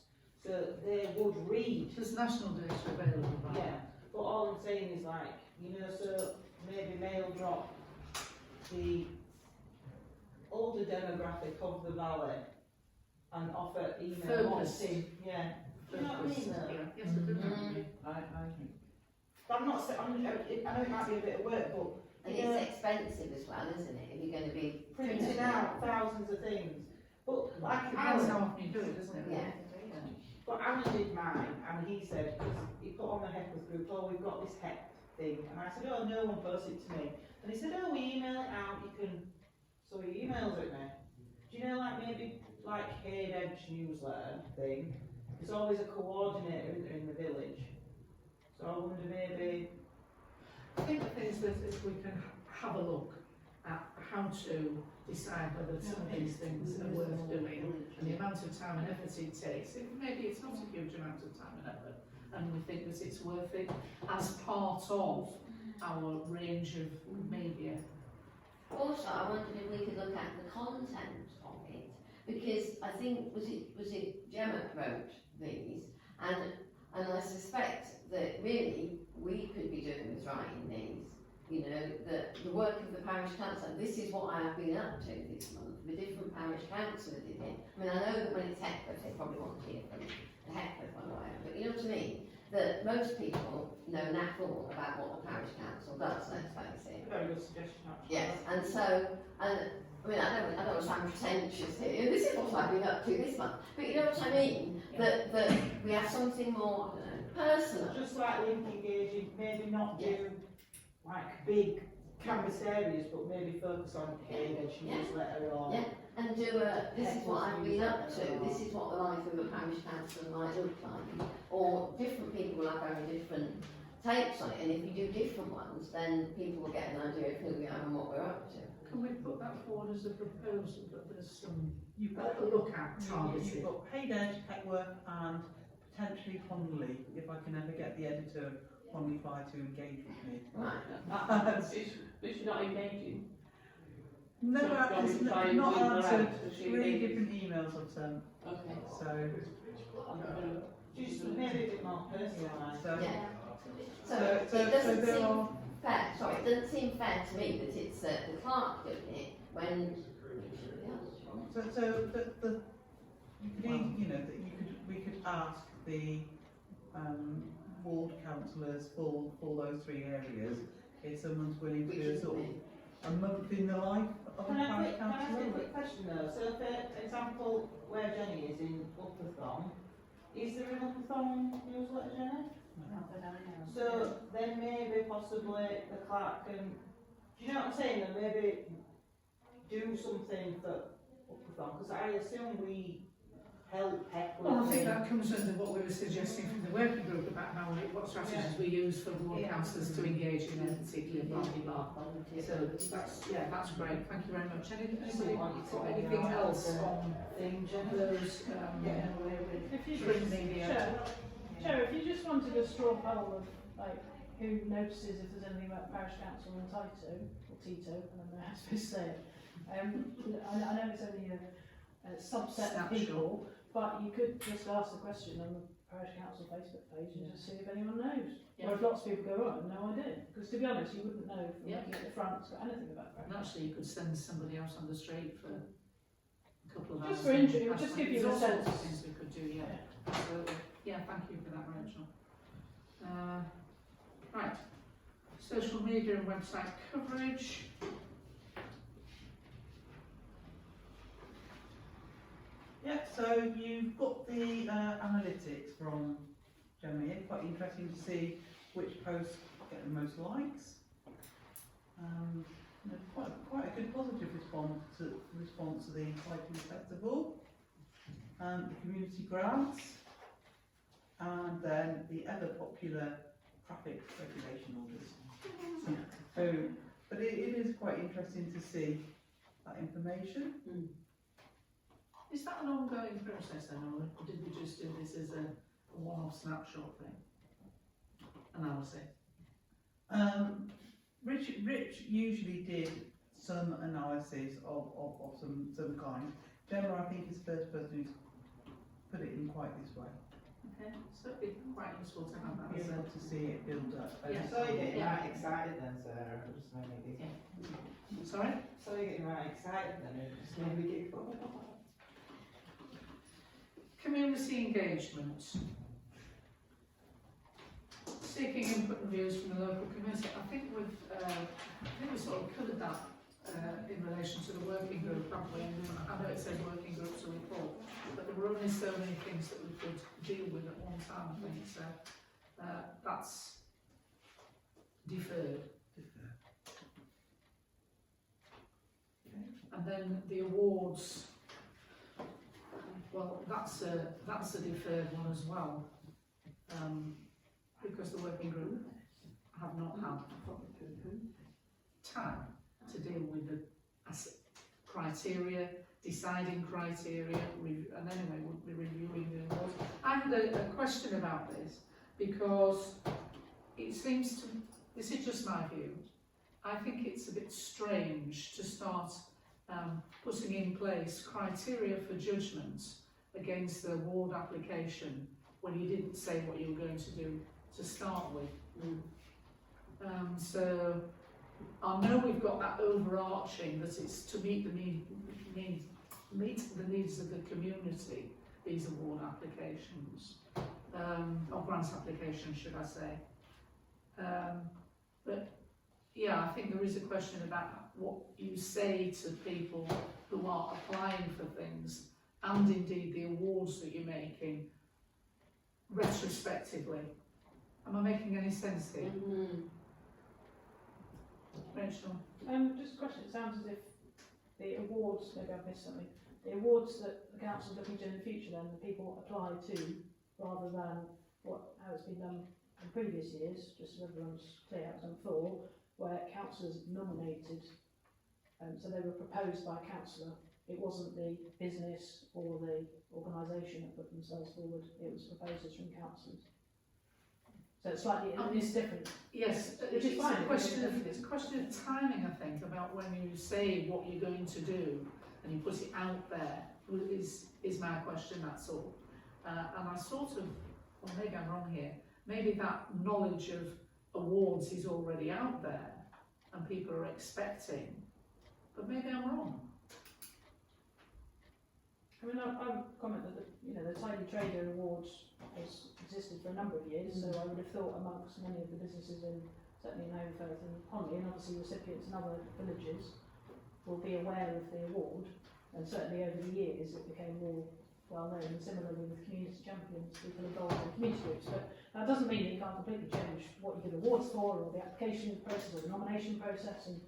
so they would read. There's national data available. Right? Yeah, but all I'm saying is like, you know, so maybe mail drop the older demographic of the valley and offer email marketing. Yeah. Do you know what I mean though? Yeah. Yes, I do. I think. But I'm not saying, I know it might be a bit of work, but And you know, it's expensive as well, isn't it? If you're going to be printing out thousands of things. But like Depends how Alan, often you do it, doesn't it? Yeah. but Alan did mine, and he said, because he put on the Hepworth group, oh, we've got this HEP thing, and I said, oh, no one posts it to me. And he said, oh, we email it out, you can, so he emails it me. Do you know, like maybe, like Hayed Edge newsletter thing, there's always a coordinator in the village. So I wonder maybe, I think the thing is that if we can have a look at how to decide whether some of these things are worth doing and the amount of time and effort it takes, maybe it's not a huge amount of time and effort, and we think that it's worth it as part of our range of media. Also, I wondered if we could look at the content of it, because I think was it Gemma wrote these, and I suspect that really we could be doing with writing these. You know, the work of the parish council. This is what I have been up to this month. The different parish councillors did it. I mean, I know that when it's Hepworth, they probably want to hear from the Hepworth one or whatever, but you know what I mean. that most people know naffle about what the parish council does, let's face it. Very good suggestion, actually. Yes, and so, and I mean, I don't want to sound pretentious here, this is what I've been up to this month, but you know what I mean? That we have something more, I don't know, personal. Just like link engaging, maybe not do like big canvas areas, but maybe focus on Cambridge newsletter or. Yeah, and do this is what I've been up to, this is what the life of a parish councillor might look like. Or different people will have very different takes on it, and if you do different ones, then people will get an idea of who we are and what we're up to. Can we put that forward as a proposal, that there's some, you've got to look at You've targeted? got Hayden's, Petworth and potentially Honley, if I can ever get the editor of Honley Fire to engage with me. Right. If you're not engaging. No, So, it's try not, and not weed her answered out as she 3 engages. different emails I've sent, Okay. so, Just maybe a bit more personalised. so, Yeah. so, So, so, it so doesn't there seem are, fair, sorry, it doesn't seem fair to me that it's the clerk doing it when so you know, that we could ask the ward councillors for those 3 areas, if someone's willing to which do a is sort of a month in the life of a Can I parish ask you a councillor. quick question though? So for example, where Jenny is in Upperthorne, is there an Upperthorne newsletter, Jenny? Not that I know. So then maybe possibly the clerk can, do you know what I'm saying? Then maybe do something for Upperthorne, because I assume we help Petworth. Well, I think that comes under what we were suggesting from the working group about what strategies we use for ward councillors to engage in a particular blah blah blah. So that's great. Thank you very much. Anybody got anything else on thing, Jenny? those If you print media? Chair, if you just wanted a straw poll of like who notices if there's anything about parish council and Tito, or Tito, I don't know how to say it. I know it's only a subset of people, but you could just ask the question on the parish council Facebook page and just see if anyone knows. Yeah. Or if lots of people go, oh, no idea. Because to be honest, you wouldn't know from looking at the front it's got anything about parish And actually, you could send somebody else on the street for a couple of hours. Just for interest, it would That's just fine. give you There's a all sorts sense. of things we could do, yeah. Absolutely. Yeah, thank you for that, Rachel. Right, social media and website coverage. Yeah, so you've got the analytics from Jeremy. It's quite interesting to see which posts get the most likes. There's quite a good positive response to the cycling festival, the community grants, and then the ever popular traffic regulation orders. So, but it is quite interesting to see that information. Is that an ongoing process then, or did we just do this as a one-off snapshot thing? Analysis? Rich usually did some analysis of some kind. Gemma, I think, is the first person who's put it in quite this way. Okay, so it'd be quite useful to have that Be as a... able to see it build up. Yeah. So you're getting Yeah. right excited then, Sarah, it just made me giggle. Sorry? So you're getting right excited then, it just made me giggle. Community engagement. Seeking input and views from the local community. I think we sort of covered that in relation to the working group, haven't we? I know it says working groups a report, but there were only so many things that we could deal with at one time, I think, so that's deferred. Okay. And then the awards, well, that's a deferred one as well, because the working group have not had time to deal with the criteria, deciding criteria, and anyway, we'll be reviewing the awards. I had a question about this, because it seems to, this is just my view, I think it's a bit strange to start putting in place criteria for judgment against the award application when you didn't say what you were going to do to start with. So I know we've got that overarching that it's to meet the needs of the community, these award applications. or grant application, should I say. But yeah, I think there is a question about what you say to people who are applying for things, and indeed the awards that you're making retrospectively. Am I making any sense here? Rachel? Just a question, it sounds as if the awards, maybe I've missed something, the awards that the council's looking to in the future then, the people apply to, rather than how it's been done in previous years, just so everyone's clear how it's done before, where councillors nominated, so they were proposed by a councillor. It wasn't the business or the organisation that put themselves forward, it was proposals from councillors. So it's slightly, it's different. Yes, Which is it's fine. It's a question of timing, I think, about when you say what you're going to do and you put it out there, is my question, that's all. And I sort of, or maybe I'm wrong here, maybe that knowledge of awards is already out there and people are expecting, but maybe I'm wrong. I mean, I would comment that the Tidy Trader Awards has existed for a number of years, so I would have thought amongst many of the businesses certainly in Overfirth and Honley, and obviously recipients in other villages, will be aware of the award, and certainly over the years it became more well known, and similarly with community champions, people involved in community groups. But that doesn't mean that you can't completely change what you give awards for, or the application process, or the nomination process, and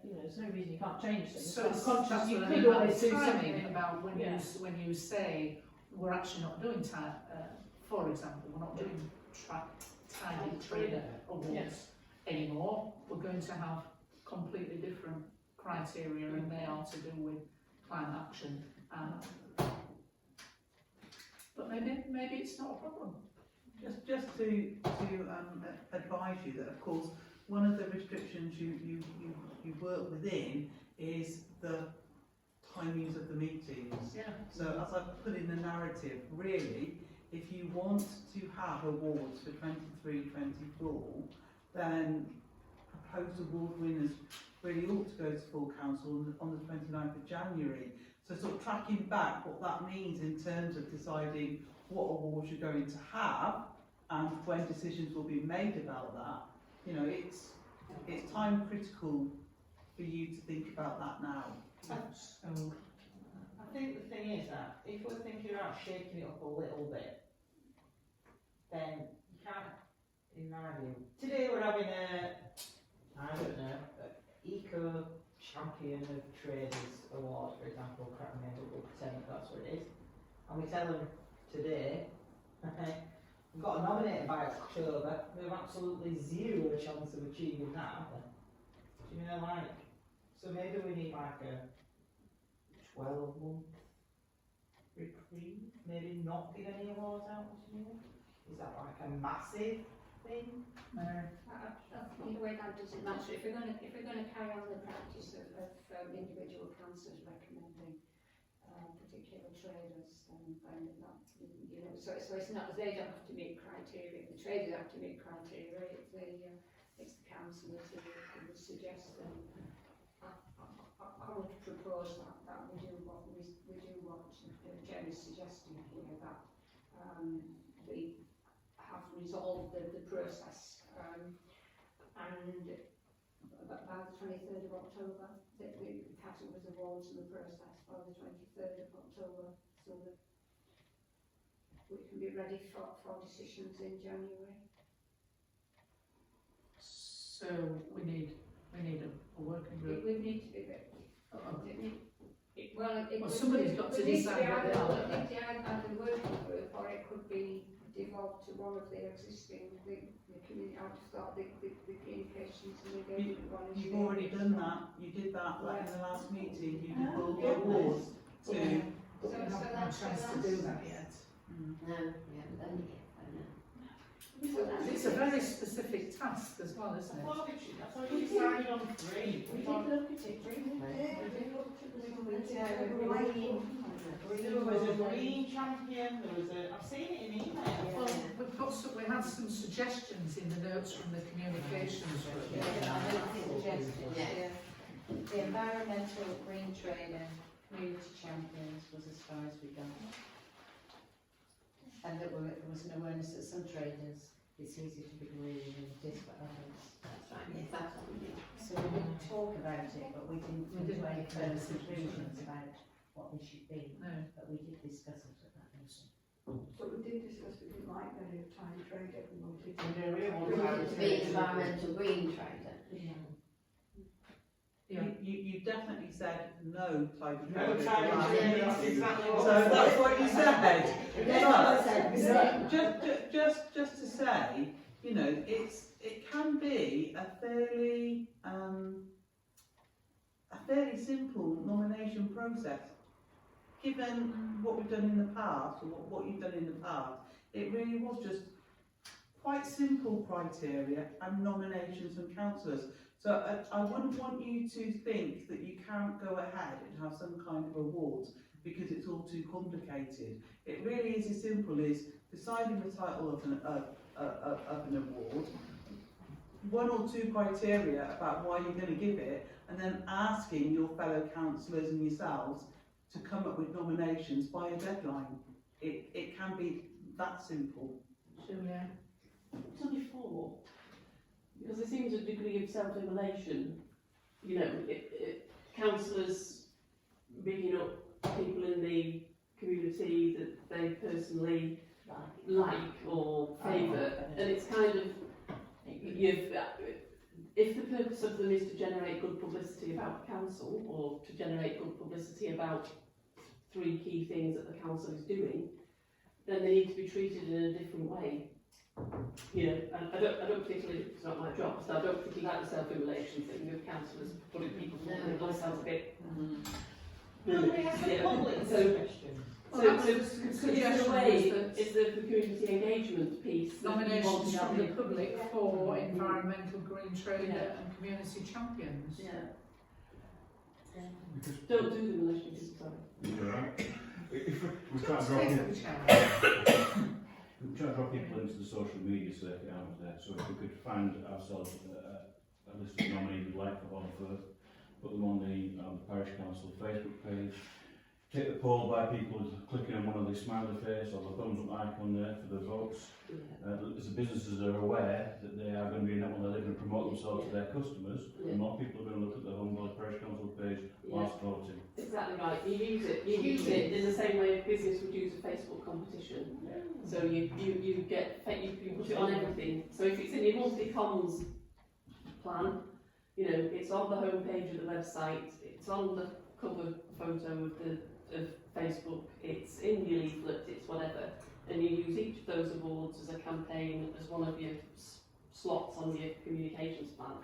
there's no reason you can't change things. So But I'm conscious that's you what I could mean, always do timing something. about when Yeah. when you say we're actually not doing for example, we're not doing Tidy Trader Awards anymore. We're going to have completely different criteria, and they are to do with climate action. But maybe it's not a problem. Just to advise you that, of course, one of the restrictions you work within is the timings of the meetings. Yeah. So as I put in the narrative, really, if you want to have awards for 23-24, then proposed award winners really ought to go to full council on the 29th of January. So sort of tracking back what that means in terms of deciding what awards you're going to have and when decisions will be made about that. It's time critical for you to think about that now. I think the thing is that if we're thinking about shaking it up a little bit, then you can't, in my view. Today we're having Eco Champion of Traders Award, for example, Crackman will pretend that's what it is. And we tell them today, we've got to nominate by October, we have absolutely zero chance of achieving that, have we? Do you know, so maybe we need like a 12-month reprieve, maybe not give any awards out, what do you mean? Is that like a massive thing? In a way that doesn't matter. If we're going to carry on the practice of individual councillors recommending particular traders, then that, so it's not, they don't have to meet criteria, the traders have to meet criteria, it's the councillors who would suggest them. I would propose that we do what Jerry's suggesting here, that we have resolved the process, and by the 23rd of October, the categories awards and the process by the 23rd of October, so that we can be ready for decisions in January. So we need a working group. We need to be ready. Well, somebody's got to decide what they are. It could be either working group, or it could be devolved to one of the existing, the community, I would have thought the communications and engagement one is. You've already done that. You did that in the last meeting. You devolved awards to. But we haven't had a chance to do that yet. No, we haven't done it yet, I know. It's a very specific task as well, isn't it? I thought you decided on 3. We did look at it, didn't we? There was a green champion, I've seen it in email. Well, we had some suggestions in the notes from the communications group. The environmental green trader, community champions was as far as we got. and that there was an awareness that some traders, it's easier to be green than it is for others. That's right, yes, that's what we do. So we didn't talk about it, but we didn't come to any firm conclusions about what they should be, No. but we did discuss it at that meeting. But we did discuss, we didn't like the idea of time trader, we wanted to. To be an environmental green trader. Yeah. You definitely said no type of No trade. time Right. trader, that's exactly what So I that's said. what you said. Yes, Just to say, you know, it can be a fairly simple nomination process. Given what we've done in the past, or what you've done in the past, it really was just quite simple criteria and nominations from councillors. So I wouldn't want you to think that you can't go ahead and have some kind of awards because it's all too complicated. It really is as simple as deciding the title of an award, one or two criteria about why you're going to give it, and then asking your fellow councillors and yourselves to come up with nominations by a deadline. It can be that simple. Yeah. To before, because there seems a degree of self-immolation, you know, councillors bigging up people in the community that they personally like or favour, and it's kind of, if the purpose of them is to generate good publicity about the council, or to generate good publicity about 3 key things that the council is doing, then they need to be treated in a different way. You know, and I don't particularly, it's not my job, so I don't particularly like the self-immolation thing of councillors putting people forward. It always sounds a bit. Can we ask the public So, question? Well, so that's the the suggestion way was that is the community engagement piece. that you nominations want from to the do. public for environmental green trader Yeah. and community champions. Yeah. Because Don't do them unless you do, sorry. if we try to draw Take people, up a challenge. we try to draw people into the social media circuit out there, so if we could find ourselves a list of nominees we'd like to offer, put them on the parish council Facebook page, take the poll by people clicking on one of the smiley face or the thumbs up icon there for the votes. Yeah. As the businesses are aware that they are going to be in that one they live and promote themselves to their customers, Yeah. and more people are going to look at the Home Valley Parish Council page whilst voting. Exactly right. You use it in the same way a business would use a Facebook competition. So you put it on everything. So if it's in your multi-comms plan, you know, it's on the home page of the website, it's on the cover photo of Facebook, it's in your leaflet, it's whatever, and you use each of those awards as a campaign, as one of your slots on your communications plan.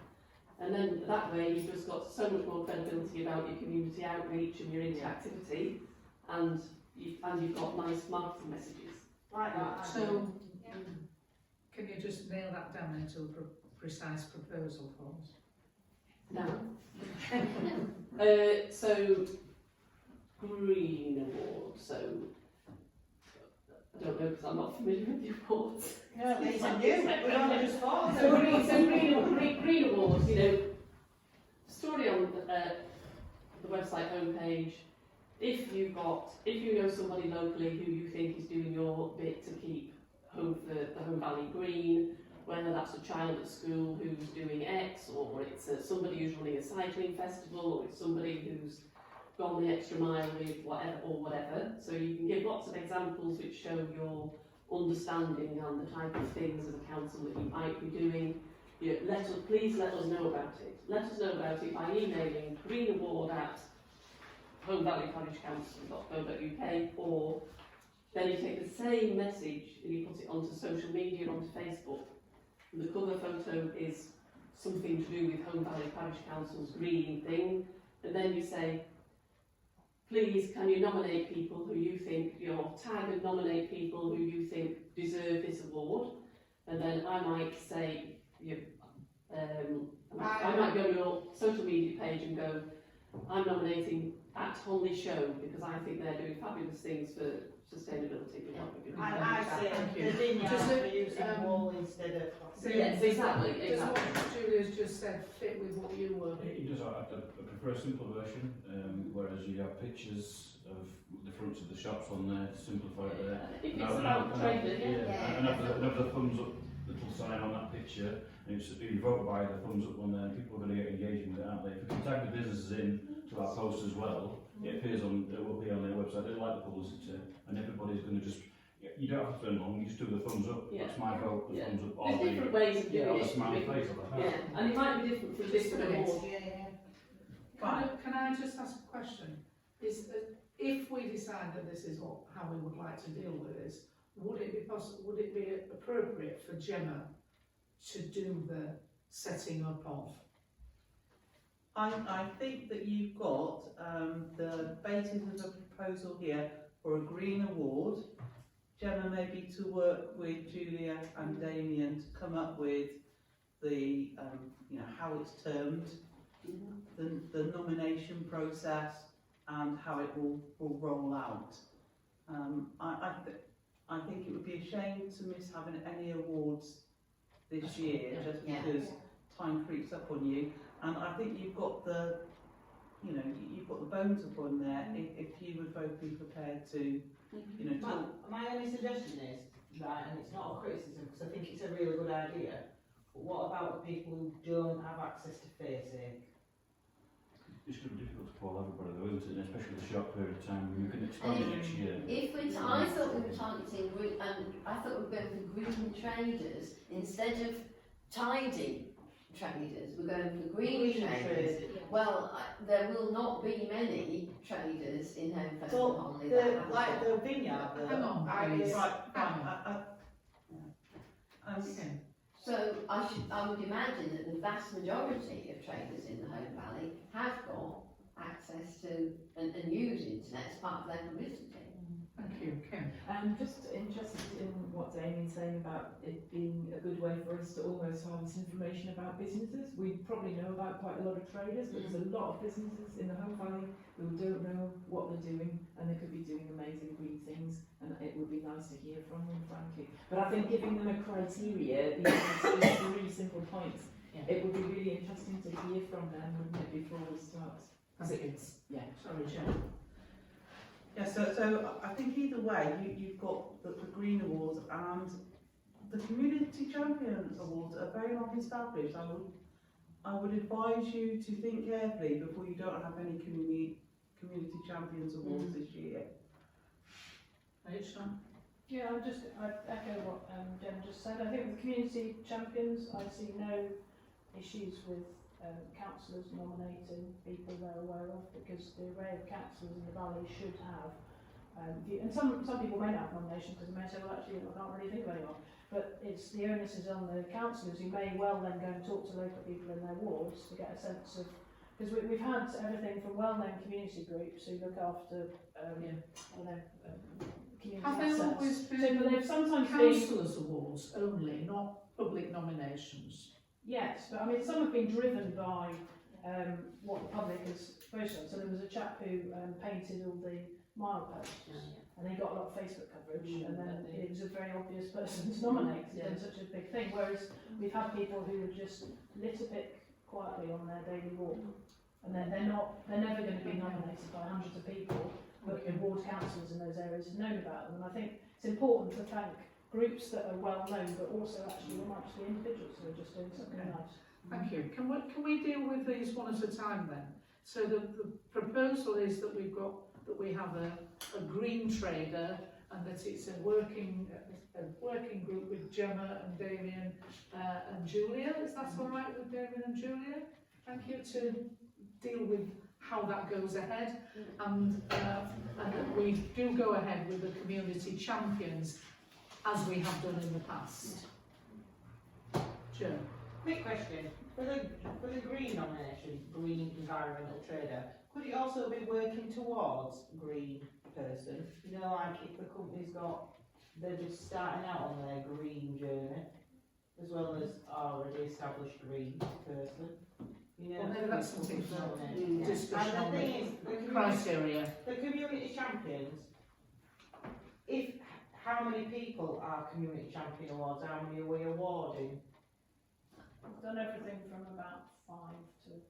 And then that way you've just got so much more credibility about your community outreach and your interactivity, and you've got nice marketing messages. Like that. So, can you just nail that down into a precise proposal for us? Now, so green award. So I don't know because I'm not familiar with the awards. No, these are new, we only just thought. So green awards. You know, story on the website homepage. If you know somebody locally who you think is doing your bit to keep the Home Valley green, whether that's a child at school who's doing X, or it's somebody who's running a cycling festival, or it's somebody who's gone the extra mile with whatever. So you can give lots of examples which show your understanding and the type of things as a council that you might be doing. You know, please let us know about it. Let us know about it by emailing greenaward@homevalleyparishcouncil.co.uk, or then you take the same message and you put it onto social media, onto Facebook. And the cover photo is something to do with Home Valley Parish Council's green thing, and then you say, please can you nominate people who you think, tag and nominate people who you think deserve this award, and then I might say, I might go to your social media page and go, I'm nominating @Holly Show because I think they're doing fabulous things for sustainability. I say the vineyard Just for using wool instead of plastic. Yes, exactly. Does what Julia's just said fit with what you were? It does. I prefer a simple version, whereas you have pictures of the fronts of the shops on there to simplify it there. If it's No, about trading, Yeah. And have the thumbs up little sign on that picture, and it's you vote by the thumbs up on there, and people are going to get engaging with it, aren't they? If we can tag the businesses in to our post as well, it will be on their website. They like the publicity, and everybody's going to just. You don't have to turn long. You just do the thumbs up. Yeah. That's my vote. The Yeah. thumbs up. There's different ways of doing or it. the smiley face or the heart. Yeah, and it might be different for different brilliant. awards. Can I just ask a question? Is if we decide that this is how we would like to deal with this, would it be appropriate for Gemma to do the setting up of? I think that you've got the basis of a proposal here for a green award. Gemma maybe to work with Julia and Damien to come up with the, how it's termed, the nomination process and how it will roll out. I think it would be a shame to miss having any awards this year just Yeah. because time creeps up on you. And I think you've got the, you've got the bones up on there if you would both be prepared to, talk. My only suggestion is, right, and it's not a criticism because I think it's a really good idea, but what about the people who don't have access to FACEIC? It's going to be difficult to pull everybody though, isn't it? Especially the short period of time. You can expand it next year. I thought we were targeting green, and I thought we were going for green traders instead of tidy traders. We're going for green traders. Well, there will not be many traders in Home Festival Holly. Like the vineyard. Hang on, So I would imagine that the vast majority of traders in the Home Valley have got access to and use internet as part of their publicity. Thank you, Kim. Just interested in what Damien's saying about it being a good way for us to almost harvest information about businesses. We probably know about quite a lot of traders, but there's a lot of businesses in the Home Valley who don't know what they're doing, and they could be doing amazing green things, and it would be nice to hear from them, frankly. But I think giving them a criteria, these 3 simple points, it would be really interesting to hear from them, wouldn't it, before we start? Thank you. Yeah. Sorry, Jen. Yeah, so I think either way, you've got the Green Awards and the Community Champion Awards are very long established. I would advise you to think carefully before you don't have any Community Champions Awards this year. Rachel? Yeah, I'd echo what Jen just said. I think with community champions, I see no issues with councillors nominating people they're aware of, because the array of councillors in the valley should have and some people may not have nominations because they may say, well, actually I can't really think of anyone, but it's the onus is on the councillors who may well then go and talk to local people in their wards to get a sense of, because we've had everything from well-known community groups who look after community Have they assets. always So been they've sometimes been councillors' awards only, not public nominations? yes, but I mean some have been driven by what the public has voted on. So there was a chap who painted all the mileposts, and he got a lot of Facebook coverage, and then it was a very obvious person to nominate because it's been such a big thing. Whereas we've had people who would just litter pick quietly on their daily walk, and they're never going to be nominated by hundreds of people, but the ward councillors in those areas have known about them. And I think it's important to thank groups that are well known, but also actually there might just be individuals who are just doing something nice. Thank you. Can we deal with these one at a time then? So the proposal is that we have a green trader, and that it's a working group with Gemma and Damien and Julia. Is that all right with Damien and Julia? Thank you, to deal with how that goes ahead, and that we do go ahead with the community champions as we have done in the past. Jo? Quick question, for the green nomination, green environmental trader, could it also be working towards green person? You know, like if the company's they're just starting out on their green journey, as well as already established green person. You know, Well, maybe that's something for nominate. discussion And on the thing is, the criteria. the community champions, how many people are community champion awards? How many are we awarding? I've done everything from about 5 to 10.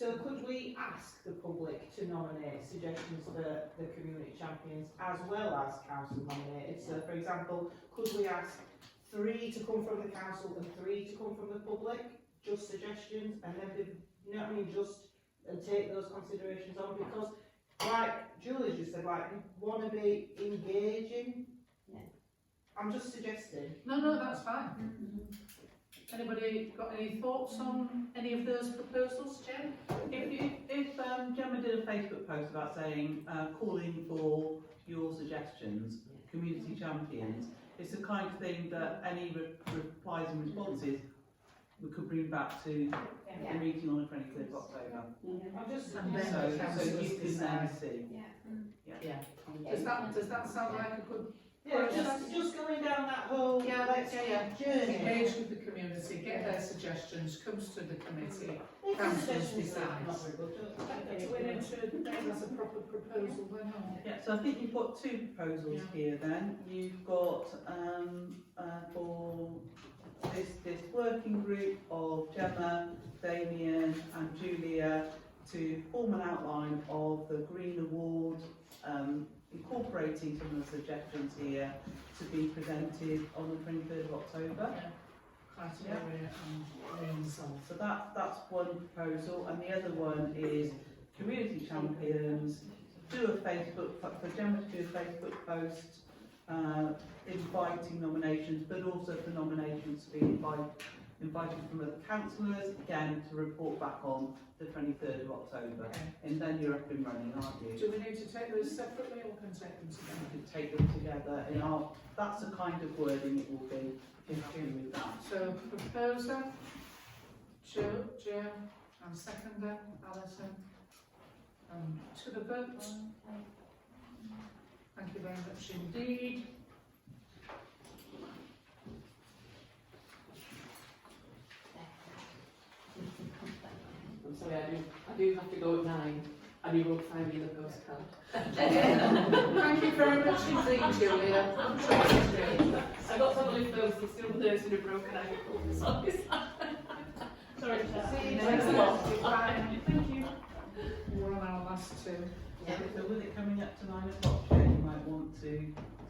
So could we ask the public to nominate suggestions for the community champions as well as council nominated? So for example, could we ask 3 to come from the council and 3 to come from the public? Just suggestions, and then you know what I mean, and take those considerations on, because like Julie just said, like, you want to be engaging. Yeah. I'm just suggesting. No, that's fine. Anybody got any thoughts on any of those proposals, Jen? If Gemma did a Facebook post about saying, calling for your suggestions, community champions, it's the kind of thing that any replies and responses we could bring back to the meeting on the 23rd of October. I'm just And then So, the so councillors you can decide. then see. Does that sound like a good Yeah, just going down that whole journey. engage with the community, get their suggestions, comes to the committee, councillors decide. We need to name as a proper proposal then, or? Yeah, so I think you've got 2 proposals here then. You've got for this working group of Gemma, Damien and Julia to form an outline of the Green Award, incorporating some of the suggestions here to be presented on the 23rd of October. Criteria and names of. So that's one proposal, and the other one is community champions, do a Facebook, for Gemma to do a Facebook post, inviting nominations, but also for nominations to be invited from other councillors, again, to report back on the 23rd of October. Okay. And then you're up and running, aren't you? Do we need to take those separately or can take them together? You can take them together, and that's the kind of wording it will be, if you're happy with that. So proposer, Joe, and seconder, Alison. To the vote. Thank you very much indeed. I'm sorry, I do have to go at 9, and you won't find me in the postcard. Thank you very much indeed, Julia. I got to live those, it's still nursing a broken ankle, sorry. Sorry, See you Thanks next a lot. month. Bye. Thank you. We're on our last 2. So with it coming up to 9 o'clock, Jane, you might want to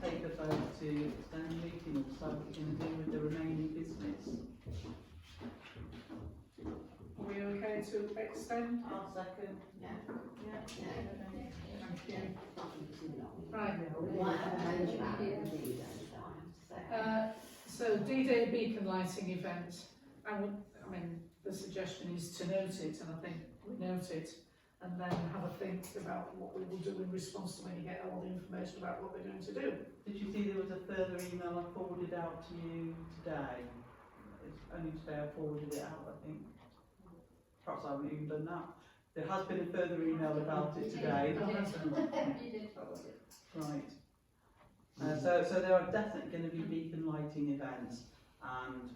take a vote to extend the meeting or decide what you're going to do with the remaining business. Are we okay to extend? I'll second. Thank you. Right. We might have a major amount of these, so I have to say. So D-Day beacon lighting event, I mean, the suggestion is to note it, and I think we note it, and then have a think about what we will do in response to when you get all the information about what we're going to do. Did you see there was a further email I forwarded out to you today? It's only today I forwarded it out, I think. Perhaps I haven't even done that. There has been a further email about it today. Right. So there are definitely going to be beacon lighting events, and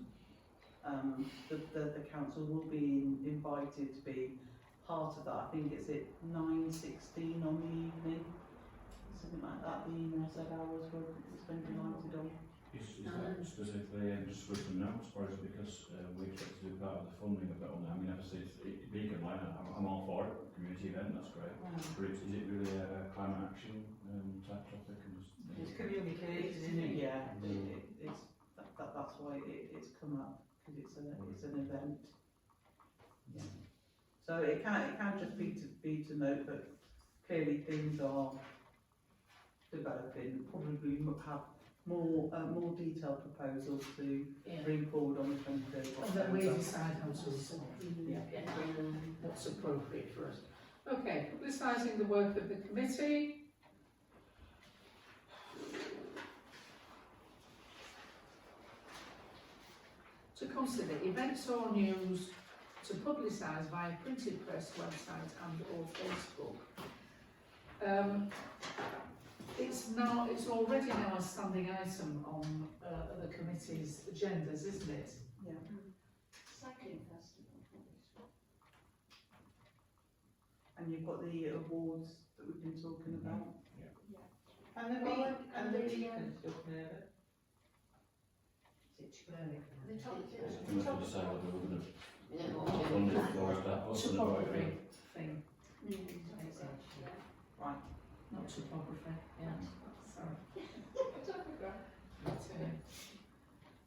the council will be invited to be part of that. I think it's at 9:16 on the evening, something like that. The email said hours were it's going to be lighted on. Is that specifically just with the notes, or is it because we expect to do part of the funding of it on there? I mean, obviously, it's beacon light, I'm all for it, community event, that's great. But is it really a climate action type topic? It's communicated, isn't it? Yeah, that's why it's come up, because it's an event. Yeah. So it can just be to note that clearly things are developing. Probably have more detailed proposals to bring forward on the 23rd of And then we October. decide how to respond. Yeah. What's appropriate for us. Okay, publicising the work of the committee. To consider events or news to publicise via printed press, website and or Facebook. It's already now a standing item on the committee's agendas, isn't it? Yeah. Cycling festival. And you've got the awards that we've been talking about. And the beacon stuff there. Is it too early? We have to decide whether we're going to You know, fund it for that, or So something like probably. that. thing, Right. not topography. Yeah. Sorry. But,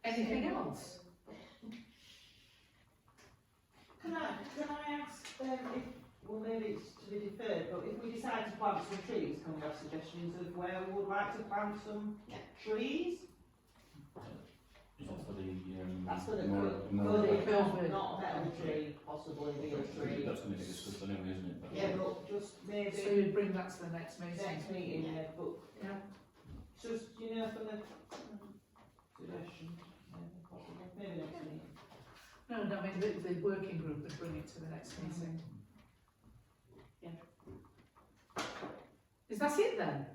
anything else? Can I ask, if, well maybe it's to be deferred, but if we decide to plant some trees, can we have suggestions of where we would like to plant some trees? Is that for the, That's for the more, good, not a metal tree, possibly be a tree. That's going to get discussed anyway, isn't it? But- Yeah, but just maybe So you bring that to the next meeting? next meeting, yeah, but Yeah. just, you know, for the suggestion, possibly, maybe next meeting. No, I mean, the working group would bring it to the next meeting. Yeah. Is that it then?